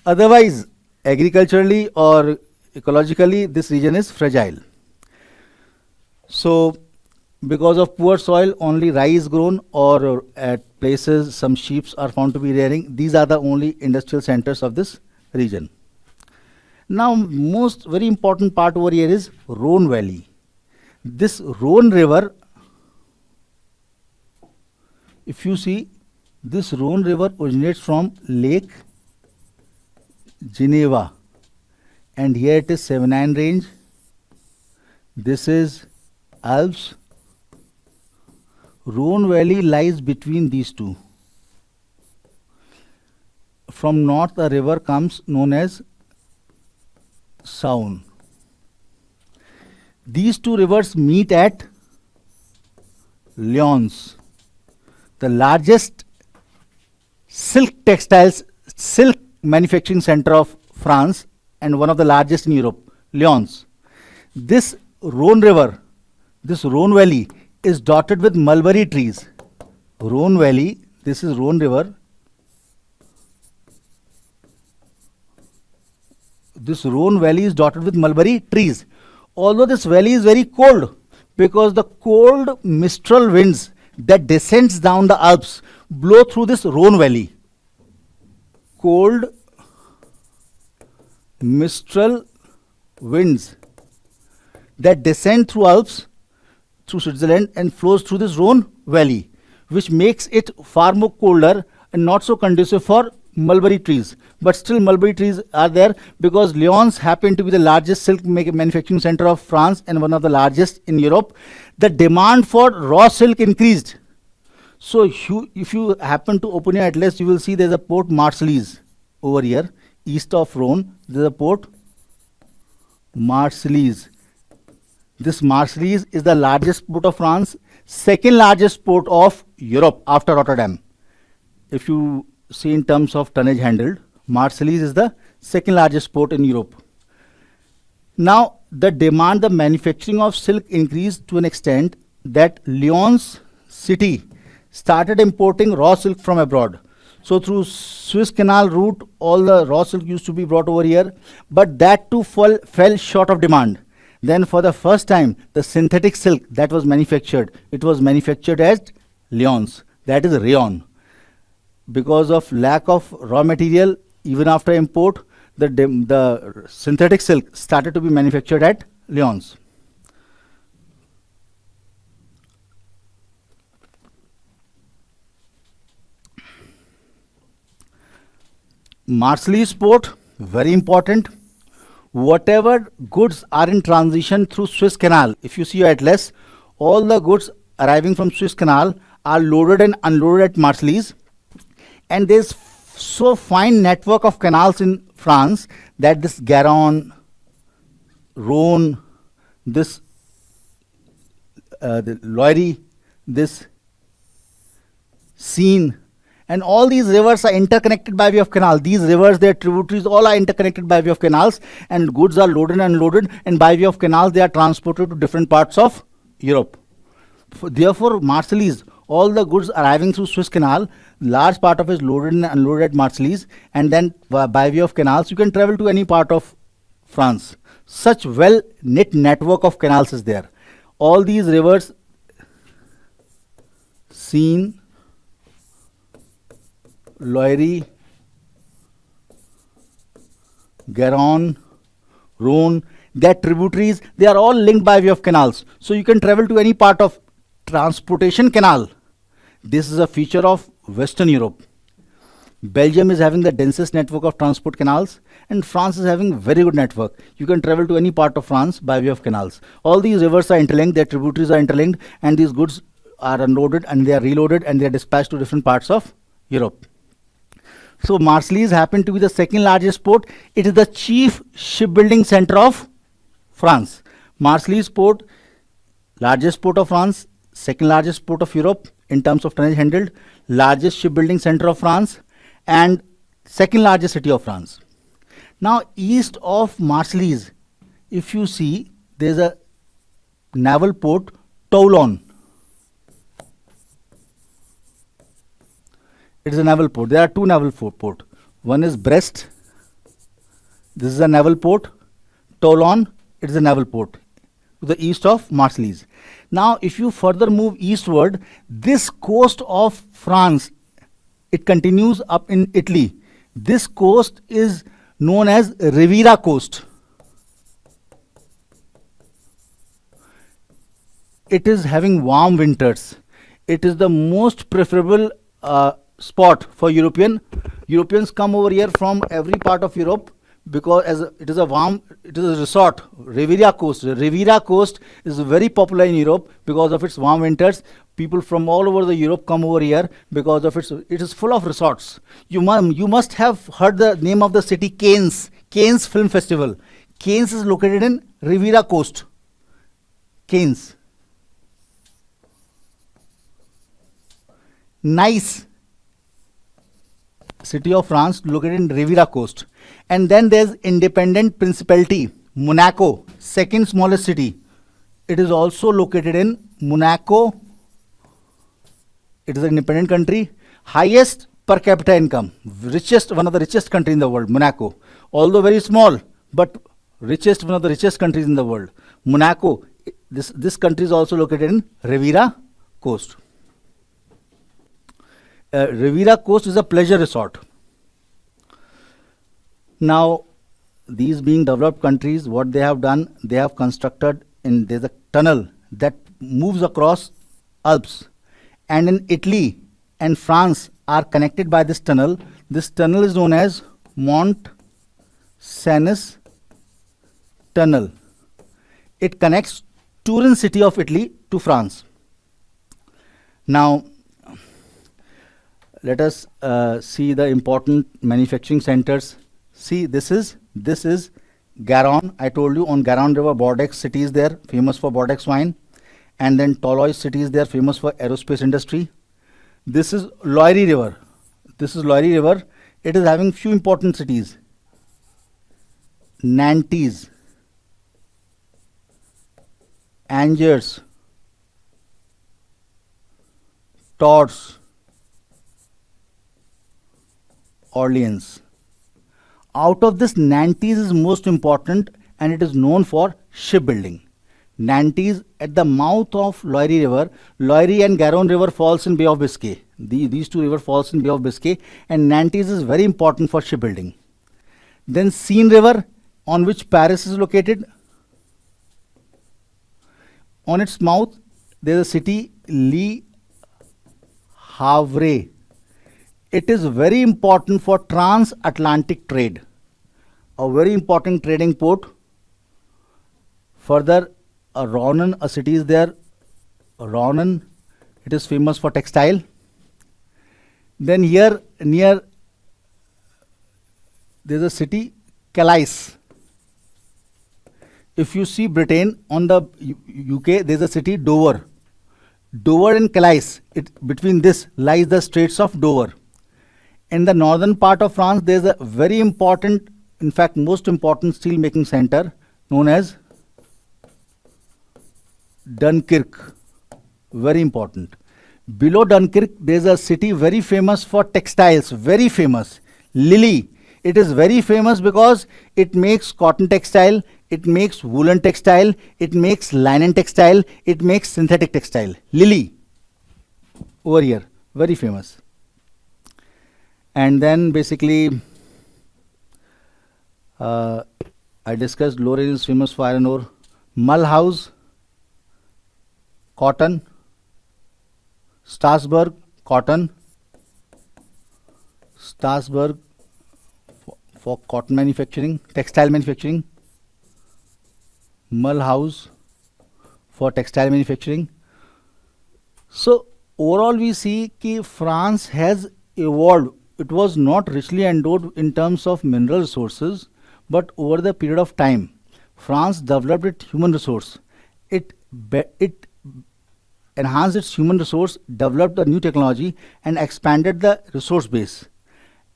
S1: Otherwise, agriculturally or ecologically, this region is fragile. So, because of poor soil, only rye is grown, or at places some sheep are found to be rearing. These are the only industrial centers of this region. Now, most very important part over here is Rhone Valley. This Rhone River, if you see, this Rhone River originates from Lake Geneva, and here it is Cevenine Range. This is Alps. Rhone Valley lies between these two. From north, a river comes known as Saône. These two rivers meet at Lyons, the largest silk manufacturing center of France and one of the largest in Europe, Lyons. This Rhone River, this Rhone Valley is dotted with mulberry trees. Rhone Valley, this is Rhone River. This Rhone Valley is dotted with mulberry trees. Although this valley is very cold, because the cold mistral winds that descends down the Alps blow through this Rhone Valley. Cold mistral winds that descend through Alps, through Switzerland, and flows through this Rhone Valley, which makes it far more colder and not so conducive for mulberry trees. But still mulberry trees are there, because Lyons happened to be the largest silk manufacturing center of France and one of the largest in Europe. The demand for raw silk increased. So if you happen to open your atlas, you will see there is a port Marseilles over here, east of Rhone. There is a port Marseilles. This Marseilles is the largest port of France, second largest port of Europe after Rotterdam. If you see in terms of tonnage handled, Marseilles is the second largest port in Europe. Now, the demand, the manufacturing of silk increased to an extent that Lyons city started importing raw silk from abroad. So through Suez Canal route, all the raw silk used to be brought over here, but that too fell short of demand. Then for the first time, the synthetic silk that was manufactured, it was manufactured at Lyons, that is rayon. because of lack of raw material, even after import, the synthetic silk started to be manufactured at Lyons. Marseilles port, very important. Whatever goods are in transition through Suez Canal, if you see your atlas, all the goods arriving from Suez Canal are loaded and unloaded at Marseilles. And there's so fine network of canals in France that this Garonne, Rhone, this the Loire, this Seine, and all these rivers are interconnected by way of canal. These rivers, their tributaries, all are interconnected by way of canals, and goods are loaded and unloaded, and by way of canals they are transported to different parts of Europe. Therefore, Marseilles, all the goods arriving through Suez Canal, large part of it is loaded and unloaded at Marseilles, and then by way of canals you can travel to any part of France. Such well knit network of canals is there. All these rivers, Seine, Loire, Garonne, Rhone, their tributaries, they are all linked by way of canals. So you can travel to any part of transportation canal. This is a feature of Western Europe. Belgium is having the densest network of transport canals, and France is having very good network. You can travel to any part of France by way of canals. All these rivers are interlinked, their tributaries are interlinked, and these goods are unloaded and they are reloaded and they are dispatched to different parts of Europe. So Marseilles happened to be the second largest port. It is the chief shipbuilding center of France. Marseilles port, largest port of France, second largest port of Europe in terms of tonnage handled, largest shipbuilding center of France, and second largest city of France. Now east of Marseilles, if you see, there is a naval port, Toulon. It is a naval port. There are two naval ports. One is Brest. This is a naval port. Toulon, it is a naval port to the east of Marseilles. Now, if you further move eastward, this coast of France, it continues up in Italy. This coast is known as Riviera coast. It is having warm winters. It is the most preferable spot for Europeans come over here from every part of Europe, because it is a resort. Riviera coast is very popular in Europe because of its warm winters. People from all over the Europe come over here because of it is full of resorts. You must have heard the name of the city, Cannes Film Festival. Cannes is located in Riviera coast. Cannes. Nice, city of France located in Riviera coast. And then there's independent principality, Monaco, second smallest city. It is also located in Monaco. It is an independent country. Highest per capita income, one of the richest country in the world, Monaco. Although very small, but one of the richest countries in the world. Monaco, this country is also located in Riviera coast. Riviera coast is a pleasure resort. Now, these being developed countries, what they have done, they have constructed, there's a tunnel that moves across Alps, and in Italy and France are connected by this tunnel. This tunnel is known as Mont Cenis Tunnel. It connects Turin city of Italy to France. Now, let us see the important manufacturing centers. See, this is Garonne. I told you, on Garonne River, Bordeaux city is there, famous for Bordeaux wine. And then Toulouse city is there, famous for aerospace industry. This is Loire River. It is having few important cities. Nantes, Angers, Tours, Orleans. Out of this, Nantes is most important, and it is known for shipbuilding. Nantes, at the mouth of Loire River, Loire and Garonne River falls in Bay of Biscay. These two rivers falls in Bay of Biscay, and Nantes is very important for shipbuilding. Then Seine River, on which Paris is located. On its mouth, there is a city Le Havre. It is very important for transatlantic trade, a very important trading port. Further, Rouen, a city is there. Rouen, it is famous for textile. Then here near there is a city Calais. If you see Britain, on the UK, there is a city Dover. Dover and Calais, between this lies the Straits of Dover. In the northern part of France, there is a very important, in fact most important steel making center known as Dunkirk. Very important. Below Dunkirk, there is a city very famous for textiles, very famous, Lille. It is very famous because it makes cotton textile, it makes woolen textile, it makes linen textile, it makes synthetic textile. Lille, over here, very famous. And then basically, I discussed Lorraine is famous for iron ore. Mulhouse, cotton. Strasbourg, cotton. Strasbourg for cotton manufacturing, textile manufacturing. Mulhouse for textile manufacturing. So overall we see that France has evolved. It was not richly endowed in terms of mineral resources, but over the period of time, France developed its human resource. It enhanced its human resource, developed a new technology, and expanded the resource base.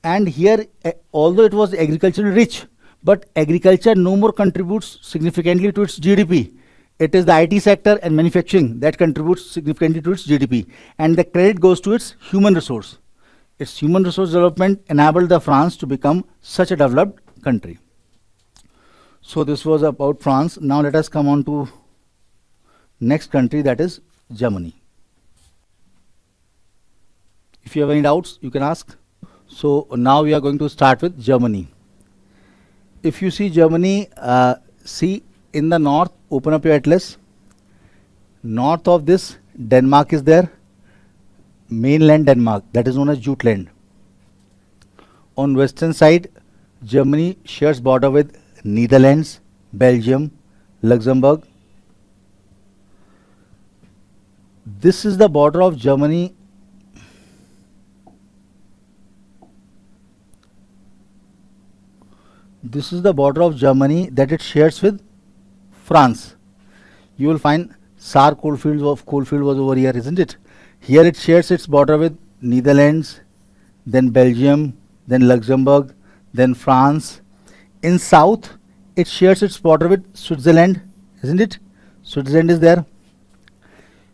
S1: And here, although it was agriculturally rich, but agriculture no more contributes significantly to its GDP. It is the IT sector and manufacturing that contributes significantly to its GDP. And the credit goes to its human resource. Its human resource development enabled the France to become such a developed country. So this was about France. Now let us come on to next country, that is Germany. If you have any doubts, you can ask. So now we are going to start with Germany. If you see Germany, see in the north, open up your atlas. North of this, Denmark is there. Mainland Denmark, that is known as Jutland. On western side, Germany shares border with Netherlands, Belgium, Luxembourg. This is the border of Germany. This is the border of Germany that it shares with France. You will find Saar coalfield was over here, isn't it? Here it shares its border with Netherlands, then Belgium, then Luxembourg, then France. In south, it shares its border with Switzerland, isn't it? Switzerland is there.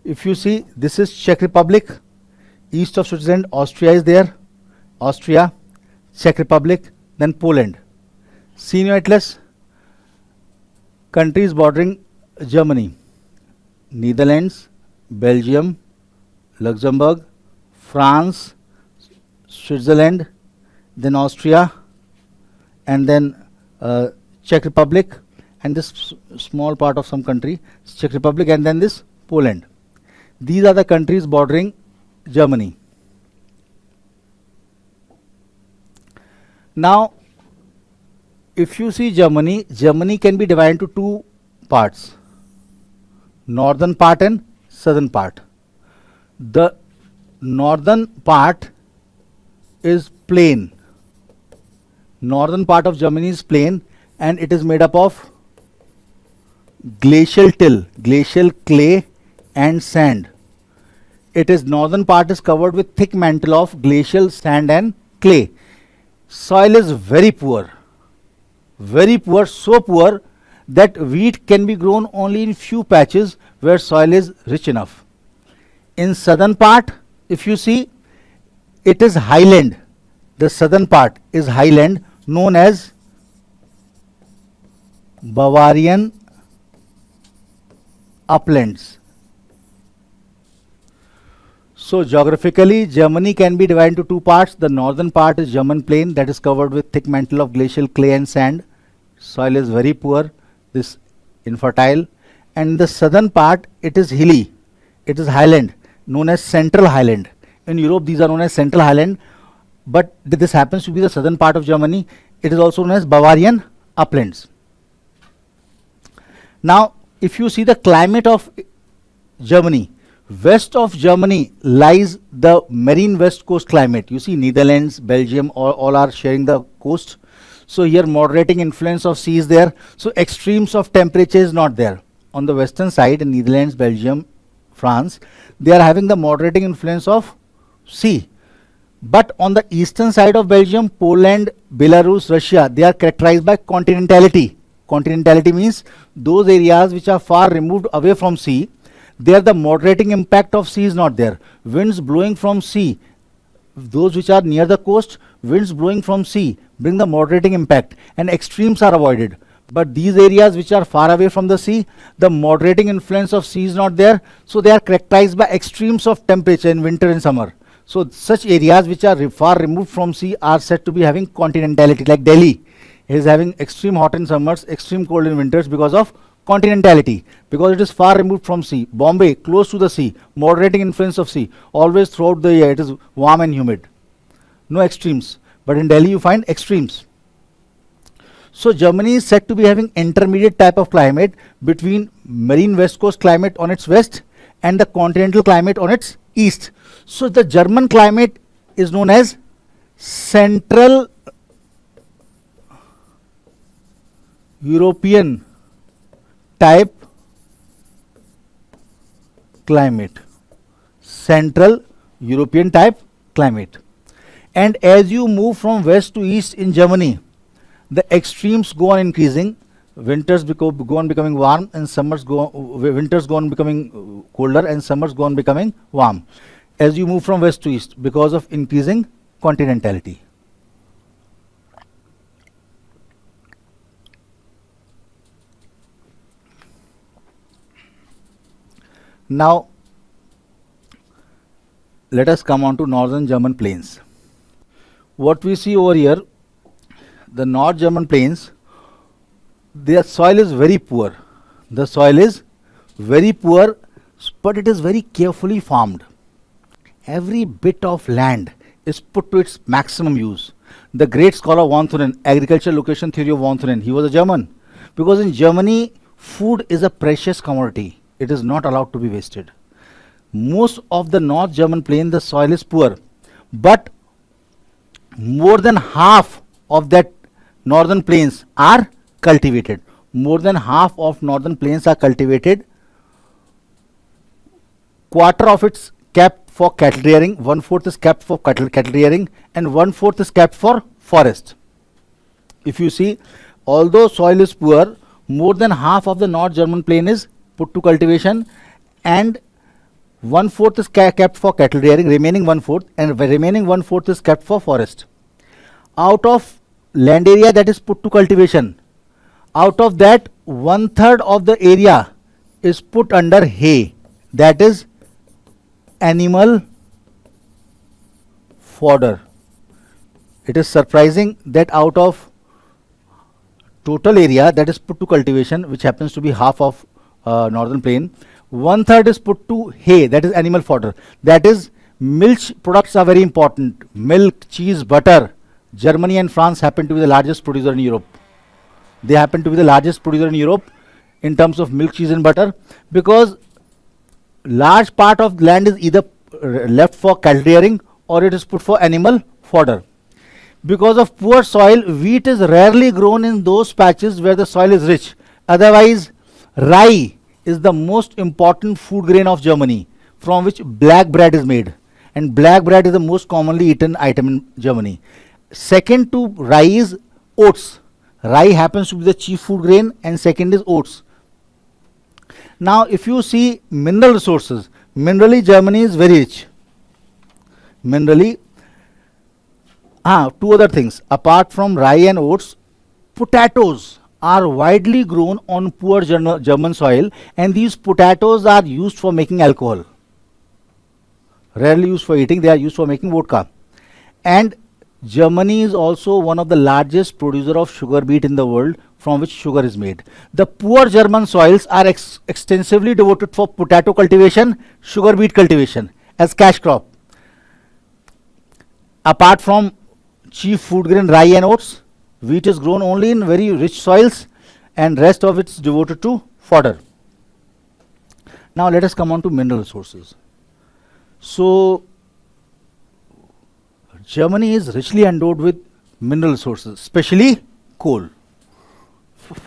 S1: If you see, this is Czech Republic. East of Switzerland, Austria is there. Austria, Czech Republic, then Poland. See in your atlas, countries bordering Germany: Netherlands, Belgium, Luxembourg, France, Switzerland, then Austria, and then Czech Republic, and this small part of some country, Czech Republic, and then this Poland. These are the countries bordering Germany. Now, if you see Germany, Germany can be divided into two parts: northern part and southern part. The northern part is plain. Northern part of Germany is plain, and it is made up of glacial till, glacial clay and sand. It is northern part is covered with thick mantle of glacial sand and clay. Soil is very poor, so poor that wheat can be grown only in few patches where soil is rich enough. In southern part, if you see, it is highland. The southern part is highland, known as Bavarian uplands. So geographically, Germany can be divided into two parts. The northern part is German plain that is covered with thick mantle of glacial clay and sand. Soil is very poor, this infertile. And the southern part, it is hilly. It is highland, known as central highland. In Europe, these are known as central highland. But this happens to be the southern part of Germany. It is also known as Bavarian uplands. Now, if you see the climate of Germany, west of Germany lies the marine west coast climate. You see Netherlands, Belgium, all are sharing the coast. So here moderating influence of sea is there. So extremes of temperature is not there. On the western side in Netherlands, Belgium, France, they are having the moderating influence of sea. But on the eastern side of Belgium, Poland, Belarus, Russia, they are characterized by continentality. Continentality means those areas which are far removed away from sea, there the moderating impact of sea is not there. Winds blowing from sea, those which are near the coast, winds blowing from sea bring the moderating impact and extremes are avoided. But these areas which are far away from the sea, the moderating influence of sea is not there, so they are characterized by extremes of temperature in winter and summer. So such areas which are far removed from sea are said to be having continentality, like Delhi is having extreme hot in summers, extreme cold in winters because of continentality, because it is far removed from sea. Bombay, close to the sea, moderating influence of sea, always throughout the year it is warm and humid, no extremes. But in Delhi you find extremes. So Germany is said to be having intermediate type of climate between marine west coast climate on its west and the continental climate on its east. So the German climate is known as Central European type climate. Central European type climate. And as you move from west to east in Germany, the extremes go on increasing. Winters go on becoming warm and winters go on becoming colder and summers go on becoming warm as you move from west to east because of increasing continentality. Now let us come on to northern German plains. What we see over here, the North German plains, their soil is very poor. The soil is very poor, but it is very carefully farmed. Every bit of land is put to its maximum use. The great scholar von Thunen, agricultural location theory of von Thunen, he was a German. Because in Germany, food is a precious commodity. It is not allowed to be wasted. Most of the North German plain, the soil is poor, but more than half of that northern plains are cultivated. More than half of northern plains are cultivated. Quarter of it's kept for cattle rearing, 1/4 is kept for cattle rearing, and 1/4 is kept for forest. If you see, although soil is poor, more than half of the North German plain is put to cultivation, and 1/4 is kept for cattle rearing, remaining 1/4, and remaining 1/4 is kept for forest. Out of land area that is put to cultivation, out of that 1/3 of the area is put under hay, that is animal fodder. It is surprising that out of total area that is put to cultivation, which happens to be half of northern plain, 1/3 is put to hay, that is animal fodder. That is, milk products are very important. Milk, cheese, butter. Germany and France happen to be the largest producer in Europe. They happen to be the largest producer in Europe in terms of milk, cheese and butter, because large part of land is either left for cattle rearing or it is put for animal fodder. Because of poor soil, wheat is rarely grown in those patches where the soil is rich. Otherwise, rye is the most important food grain of Germany, from which black bread is made, and black bread is the most commonly eaten item in Germany. Second to rye is oats. Rye happens to be the chief food grain, and second is oats. Now if you see mineral resources, minerally Germany is very rich. Minerally, two other things apart from rye and oats, potatoes are widely grown on poor German soil, and these potatoes are used for making alcohol. Rarely used for eating, they are used for making vodka. And Germany is also one of the largest producer of sugar beet in the world, from which sugar is made. The poor German soils are extensively devoted for potato cultivation, sugar beet cultivation as cash crop. Apart from chief food grain rye and oats, wheat is grown only in very rich soils, and rest of it is devoted to fodder. Now let us come on to mineral resources. So Germany is richly endowed with mineral resources, especially coal.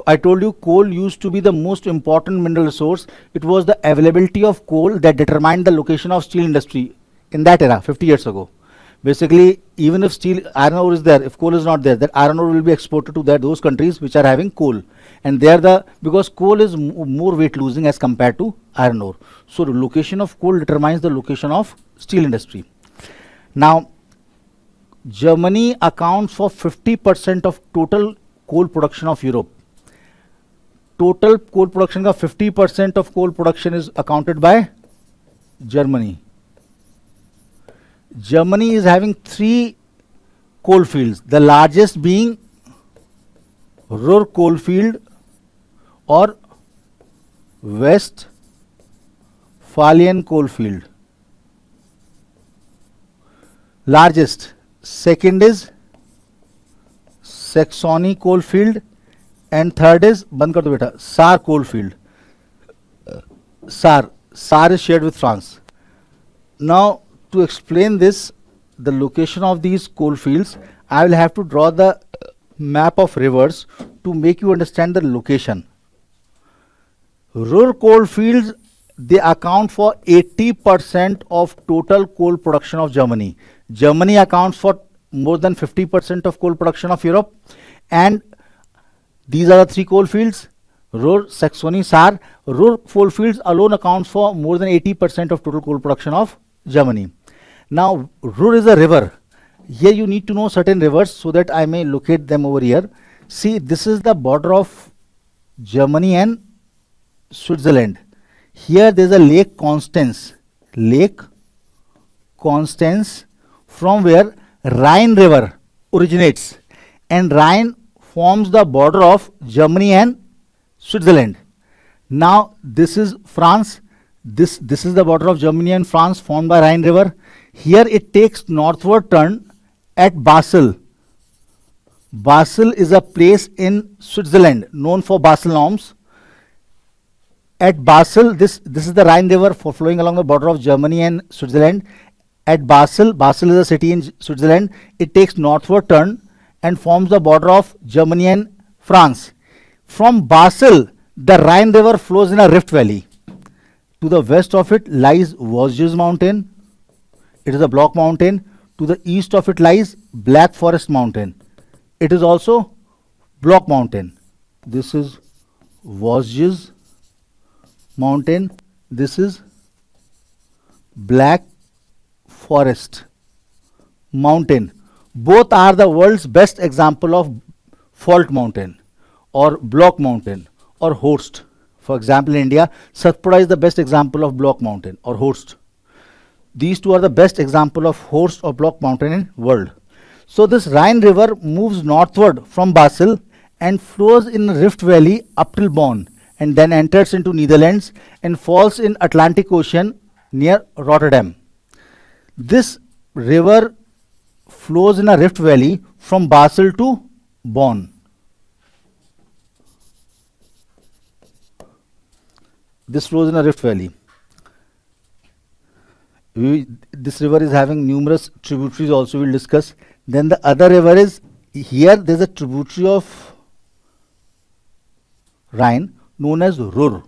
S1: I told you coal used to be the most important mineral resource. It was the availability of coal that determined the location of steel industry in that era, 50 years ago. Basically, even if iron ore is there, if coal is not there, that iron ore will be exported to those countries which are having coal. And because coal is more weight losing as compared to iron ore. So the location of coal determines the location of steel industry. Now, Germany accounts for 50% of total coal production of Europe. Total coal production of 50% of coal production is accounted by Germany. Germany is having 3 coal fields, the largest being Ruhr coal field or Westphalian coal field. Largest. Second is Saxony coal field, and third is Saar coal field. Saar is shared with France. Now, to explain this, the location of these coal fields, I will have to draw the map of rivers to make you understand the location. Ruhr coal fields, they account for 80% of total coal production of Germany. Germany accounts for more than 50% of coal production of Europe, and these are the 3 coal fields, Ruhr, Saxony, Saar. Ruhr coal fields alone accounts for more than 80% of total coal production of Germany. Now, Ruhr is a river. Here you need to know certain rivers so that I may locate them over here. See, this is the border of Germany and Switzerland. Here there is a Lake Constance. Lake Constance, from where Rhine River originates, and Rhine forms the border of Germany and Switzerland. Now this is France. This is the border of Germany and France formed by Rhine River. Here it takes northward turn at Basel. Basel is a place in Switzerland known for Basel norms. At Basel, this is the Rhine River flowing along the border of Germany and Switzerland. At Basel is a city in Switzerland. It takes northward turn and forms the border of Germany and France. From Basel, the Rhine River flows in a rift valley. To the west of it lies Vosges Mountain. It is a block mountain. To the east of it lies Black Forest Mountain. It is also block mountain. This is Vosges Mountain. This is Black Forest Mountain. Both are the world's best example of fault mountain or block mountain or host. For example, in India, Satpura is the best example of block mountain or host. These two are the best example of host or block mountain in world. So this Rhine River moves northward from Basel and flows in Rift Valley up till Bonn, and then enters into Netherlands and falls in Atlantic Ocean near Rotterdam. This river flows in a rift valley from Basel to Bonn. This flows in a rift valley. This river is having numerous tributaries also, we'll discuss. Then the other river is, here there's a tributary of Rhine known as Ruhr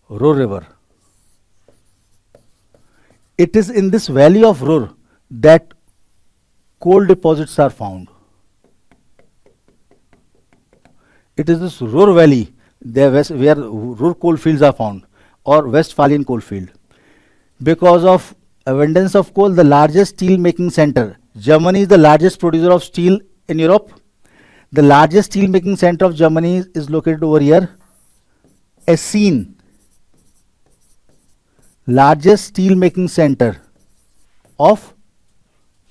S1: River. It is in this valley of Ruhr that coal deposits are found. It is this Ruhr valley where Ruhr coal fields are found, or Westphalian coal field. Because of abundance of coal, the largest steel making center. Germany is the largest producer of steel in Europe. The largest steel making center of Germany is located over here, Essen. largest steel making center of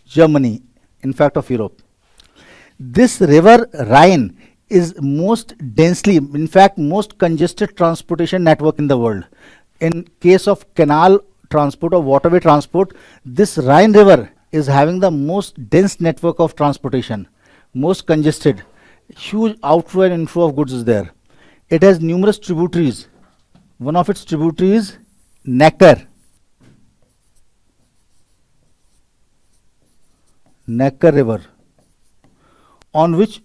S1: Germany, in fact of Europe. This river Rhine is most densely, in fact most congested transportation network in the world. In case of canal transport or waterway transport, this Rhine river is having the most dense network of transportation, most congested, huge outflow and inflow of goods is there. It has numerous tributaries. One of its tributaries, Neckar. Neckar river, on which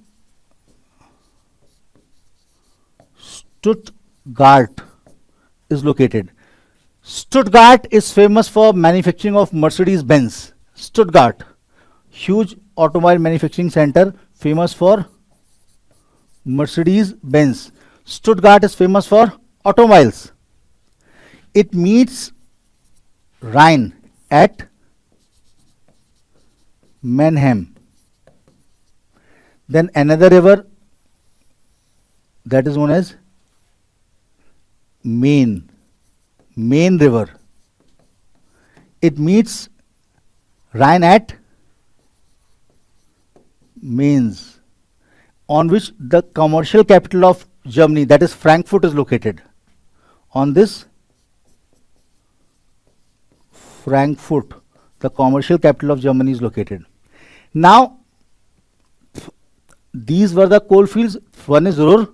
S1: Stuttgart is located. Stuttgart is famous for manufacturing of Mercedes-Benz. Stuttgart, huge automobile manufacturing center, famous for Mercedes-Benz. Stuttgart is famous for automobiles. It meets Rhine at Mannheim. Then another river that is known as Main river. It meets Rhine at Mainz, on which the commercial capital of Germany, that is Frankfurt, is located. On this Frankfurt, the commercial capital of Germany, is located. Now, these were the coal fields. One is Ruhr.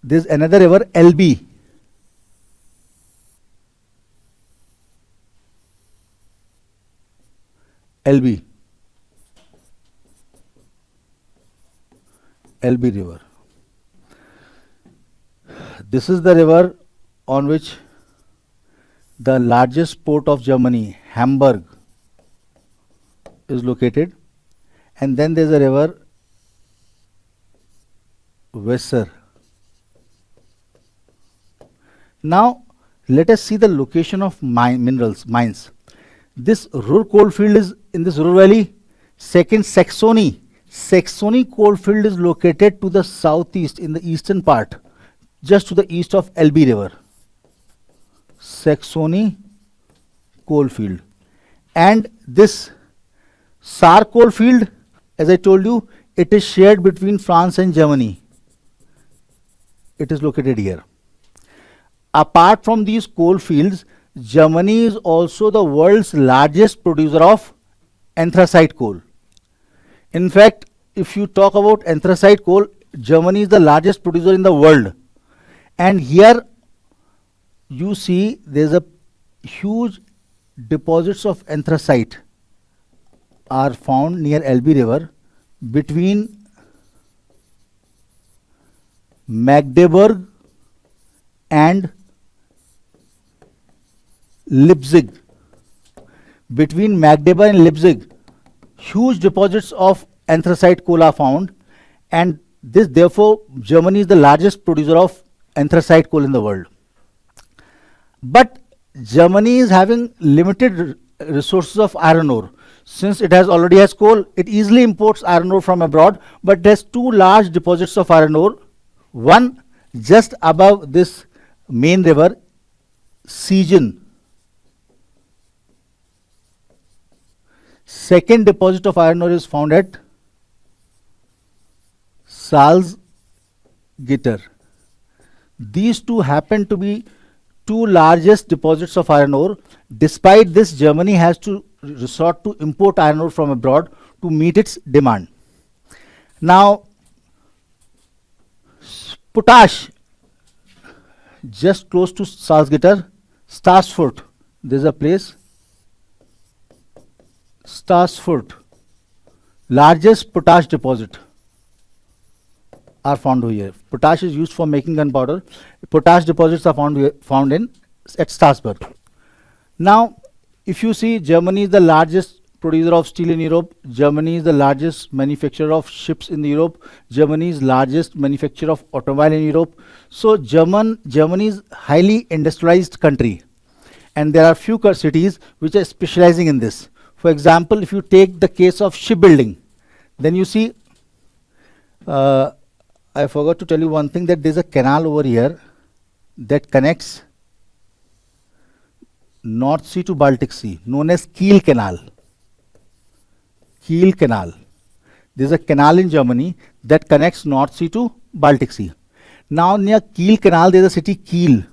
S1: There is another river, Elbe. Elbe river. This is the river on which the largest port of Germany, Hamburg, is located. And then there is a river, Weser. Now, let us see the location of mines. This Ruhr coal field is in this Ruhr valley. Second, Saxony. Saxony coal field is located to the southeast, in the eastern part, just to the east of Elbe river. Saxony coal field. And this Saar coal field, as I told you, it is shared between France and Germany. It is located here. Apart from these coal fields, Germany is also the world's largest producer of anthracite coal. In fact, if you talk about anthracite coal, Germany is the largest producer in the world. And here you see there is a huge deposits of anthracite are found near Elbe river between Magdeburg and Leipzig. Between Magdeburg and Leipzig, huge deposits of anthracite coal are found, and this therefore Germany is the largest producer of anthracite coal in the world. But Germany is having limited resources of iron ore. Since it already has coal, it easily imports iron ore from abroad, but there's two large deposits of iron ore. One just above this main river, Siegen. Second deposit of iron ore is found at Salzgitter. These two happen to be two largest deposits of iron ore. Despite this, Germany has to resort to import iron ore from abroad to meet its demand. Now, potash, just close to Salzgitter, Stassfurt. There is a place, Stassfurt, largest potash deposit are found here. Potash is used for making gunpowder. Potash deposits are found at Strasbourg. Now, if you see, Germany is the largest producer of steel in Europe. Germany is the largest manufacturer of ships in Europe. Germany is largest manufacturer of automobile in Europe. So Germany is highly industrialized country, and there are few cities which are specializing in this. For example, if you take the case of shipbuilding, then you see, I forgot to tell you one thing, that there is a canal over here. that connects North Sea to Baltic Sea, known as Kiel Canal. Kiel Canal. There is a canal in Germany that connects North Sea to Baltic Sea. Now near Kiel Canal there is a city Kiel,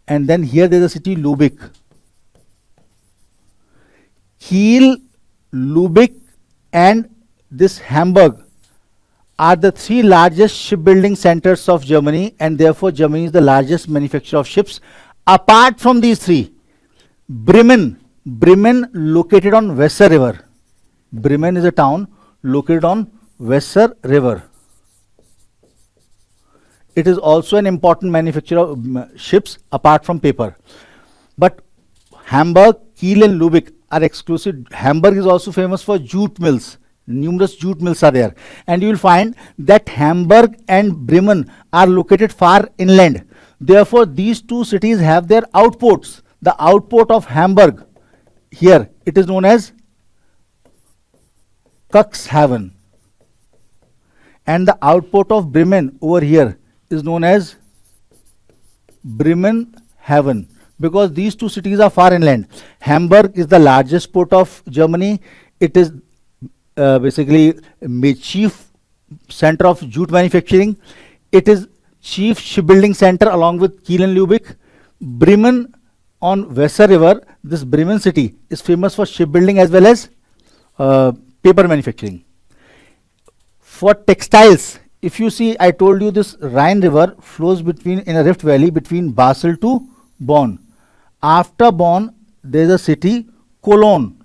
S1: and then here there is a city Lübeck. Kiel, Lübeck and this Hamburg are the three largest shipbuilding centers of Germany, and therefore Germany is the largest manufacturer of ships. Apart from these three, Bremen located on Weser River. Bremen is a town located on Weser River. It is also an important manufacturer of ships apart from paper. But Hamburg, Kiel and Lübeck are exclusive. Hamburg is also famous for jute mills. Numerous jute mills are there. And you will find that Hamburg and Bremen are located far inland. Therefore, these two cities have their outports. The outport of Hamburg, here, it is known as Cuxhaven. And the outport of Bremen over here is known as Bremenhaven, because these two cities are far inland. Hamburg is the largest port of Germany. It is basically chief center of jute manufacturing. It is chief shipbuilding center along with Kiel and Lübeck. Bremen on Weser River, this Bremen city is famous for shipbuilding as well as paper manufacturing. For textiles, if you see, I told you this Rhine River flows in a rift valley between Basel to Bonn. After Bonn, there is a city Cologne.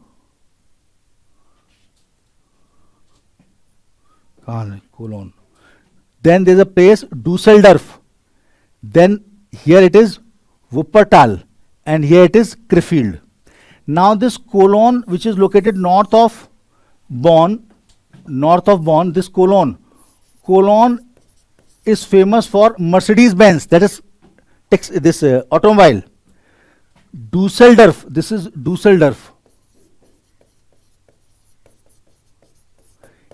S1: Cologne. Then there is a place Dusseldorf. Then here it is Wuppertal, and here it is Krefeld. Now this Cologne, which is located north of Bonn, this Cologne is famous for Mercedes-Benz, that is this automobile. Dusseldorf, this is Dusseldorf.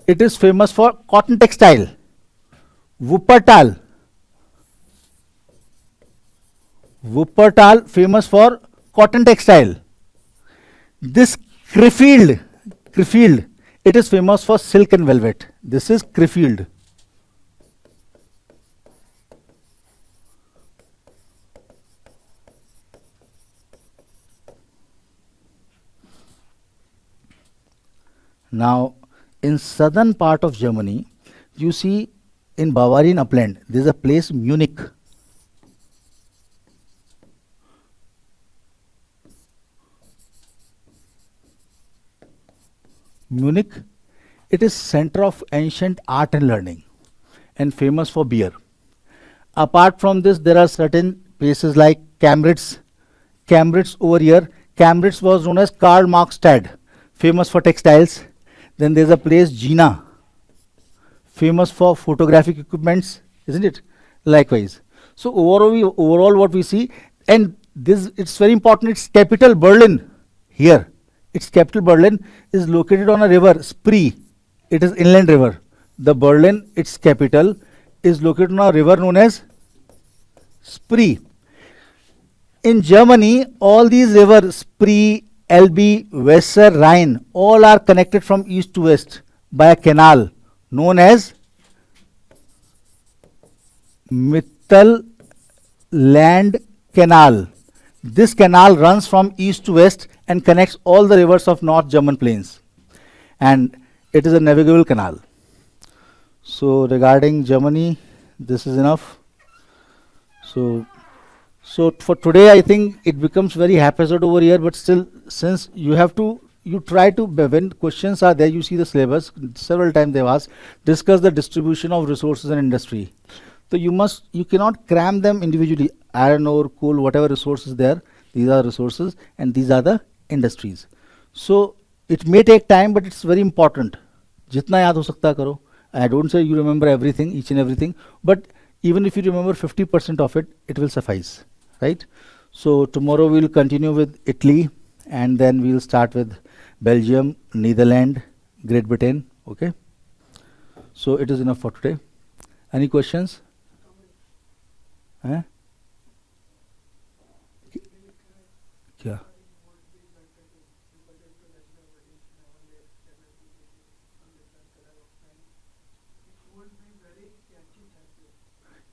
S1: It is famous for cotton textile. Wuppertal famous for cotton textile. This Krefeld, it is famous for silk and velvet. This is Krefeld. Now, in southern part of Germany, you see in Bavarian upland, there is a place Munich. Munich, it is center of ancient art and learning and famous for beer. Apart from this, there are certain places like Cambridge. Cambridge over here, Cambridge was known as Karl Marxstadt, famous for textiles. Then there is a place Jena, famous for photographic equipments, isn't it? Likewise. So overall what we see, and this, it's very important, its capital Berlin here. Its capital Berlin is located on a river, Spree. It is inland river. The Berlin, its capital, is located on a river known as Spree. In Germany, all these rivers, Spree, Elbe, Weser, Rhine, all are connected from east to west by a canal known as Mittelland Canal. This canal runs from east to west and connects all the rivers of North German plains, and it is a navigable canal. So regarding Germany, this is enough. So for today, I think it becomes very haphazard over here, but still, since you try to, when questions are there, you see the syllabus, several times they've asked, discuss the distribution of resources in industry. So you cannot cram them individually, iron ore, coal, whatever resources there, these are resources and these are the industries. So it may take time, but it's very important. Jitna yaad ho sakta karo. I don't say you remember everything, each and everything, but even if you remember 50% of it, it will suffice. Right? So tomorrow we will continue with Italy, and then we will start with Belgium, Netherlands, Great Britain. Okay. So it is enough for today. Any questions? हैं क्या?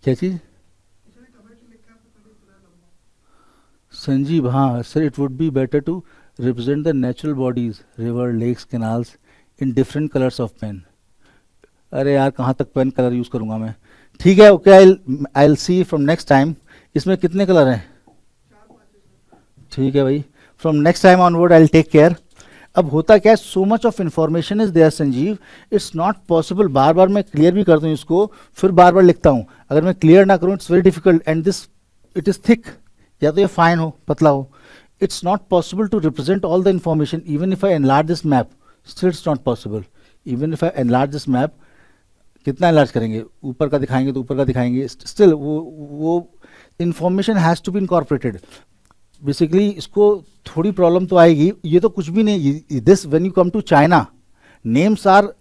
S1: क्या चीज? संजीव, हाँ sir, it would be better to represent the natural bodies, river, lakes, canals in different colours of pen. अरे यार, कहाँ तक pen colour use करूंगा मैं? ठीक है, okay, I will see from next time. इसमें कितने कलर हैं? ठीक है भाई, from next time onward I will take care. अब होता क्या है, so much of information is there Sanjeev, it's not possible. बार बार मैं क्लियर भी करता हूँ इसको, फिर बार बार लिखता हूँ. अगर मैं क्लियर ना करूँ, it's very difficult. And this, it is thick, या तो ये फाइन हो, पतला हो. It's not possible to represent all the information. Even if I enlarge this map, still it's not possible. Even if I enlarge this map, कितना enlarge करेंगे? ऊपर का दिखाएंगे तो ऊपर का दिखाएंगे, स्टिल वो information has to be incorporated. Basically इसको थोड़ी प्रॉब्लम तो आएगी. ये तो कुछ भी नहीं. This, when you come to China, names are,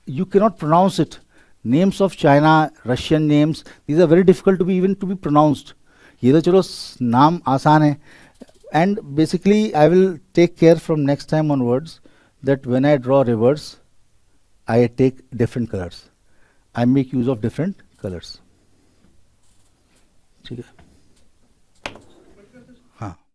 S1: you can not pronounce it. Names of China, Russian names, these are very difficult to be even to be pronounced. ये तो चलो नाम आसान है. And basically I will take care from next time onwards that when I draw rivers, I take different colours. I make use of different colors. ठीक है.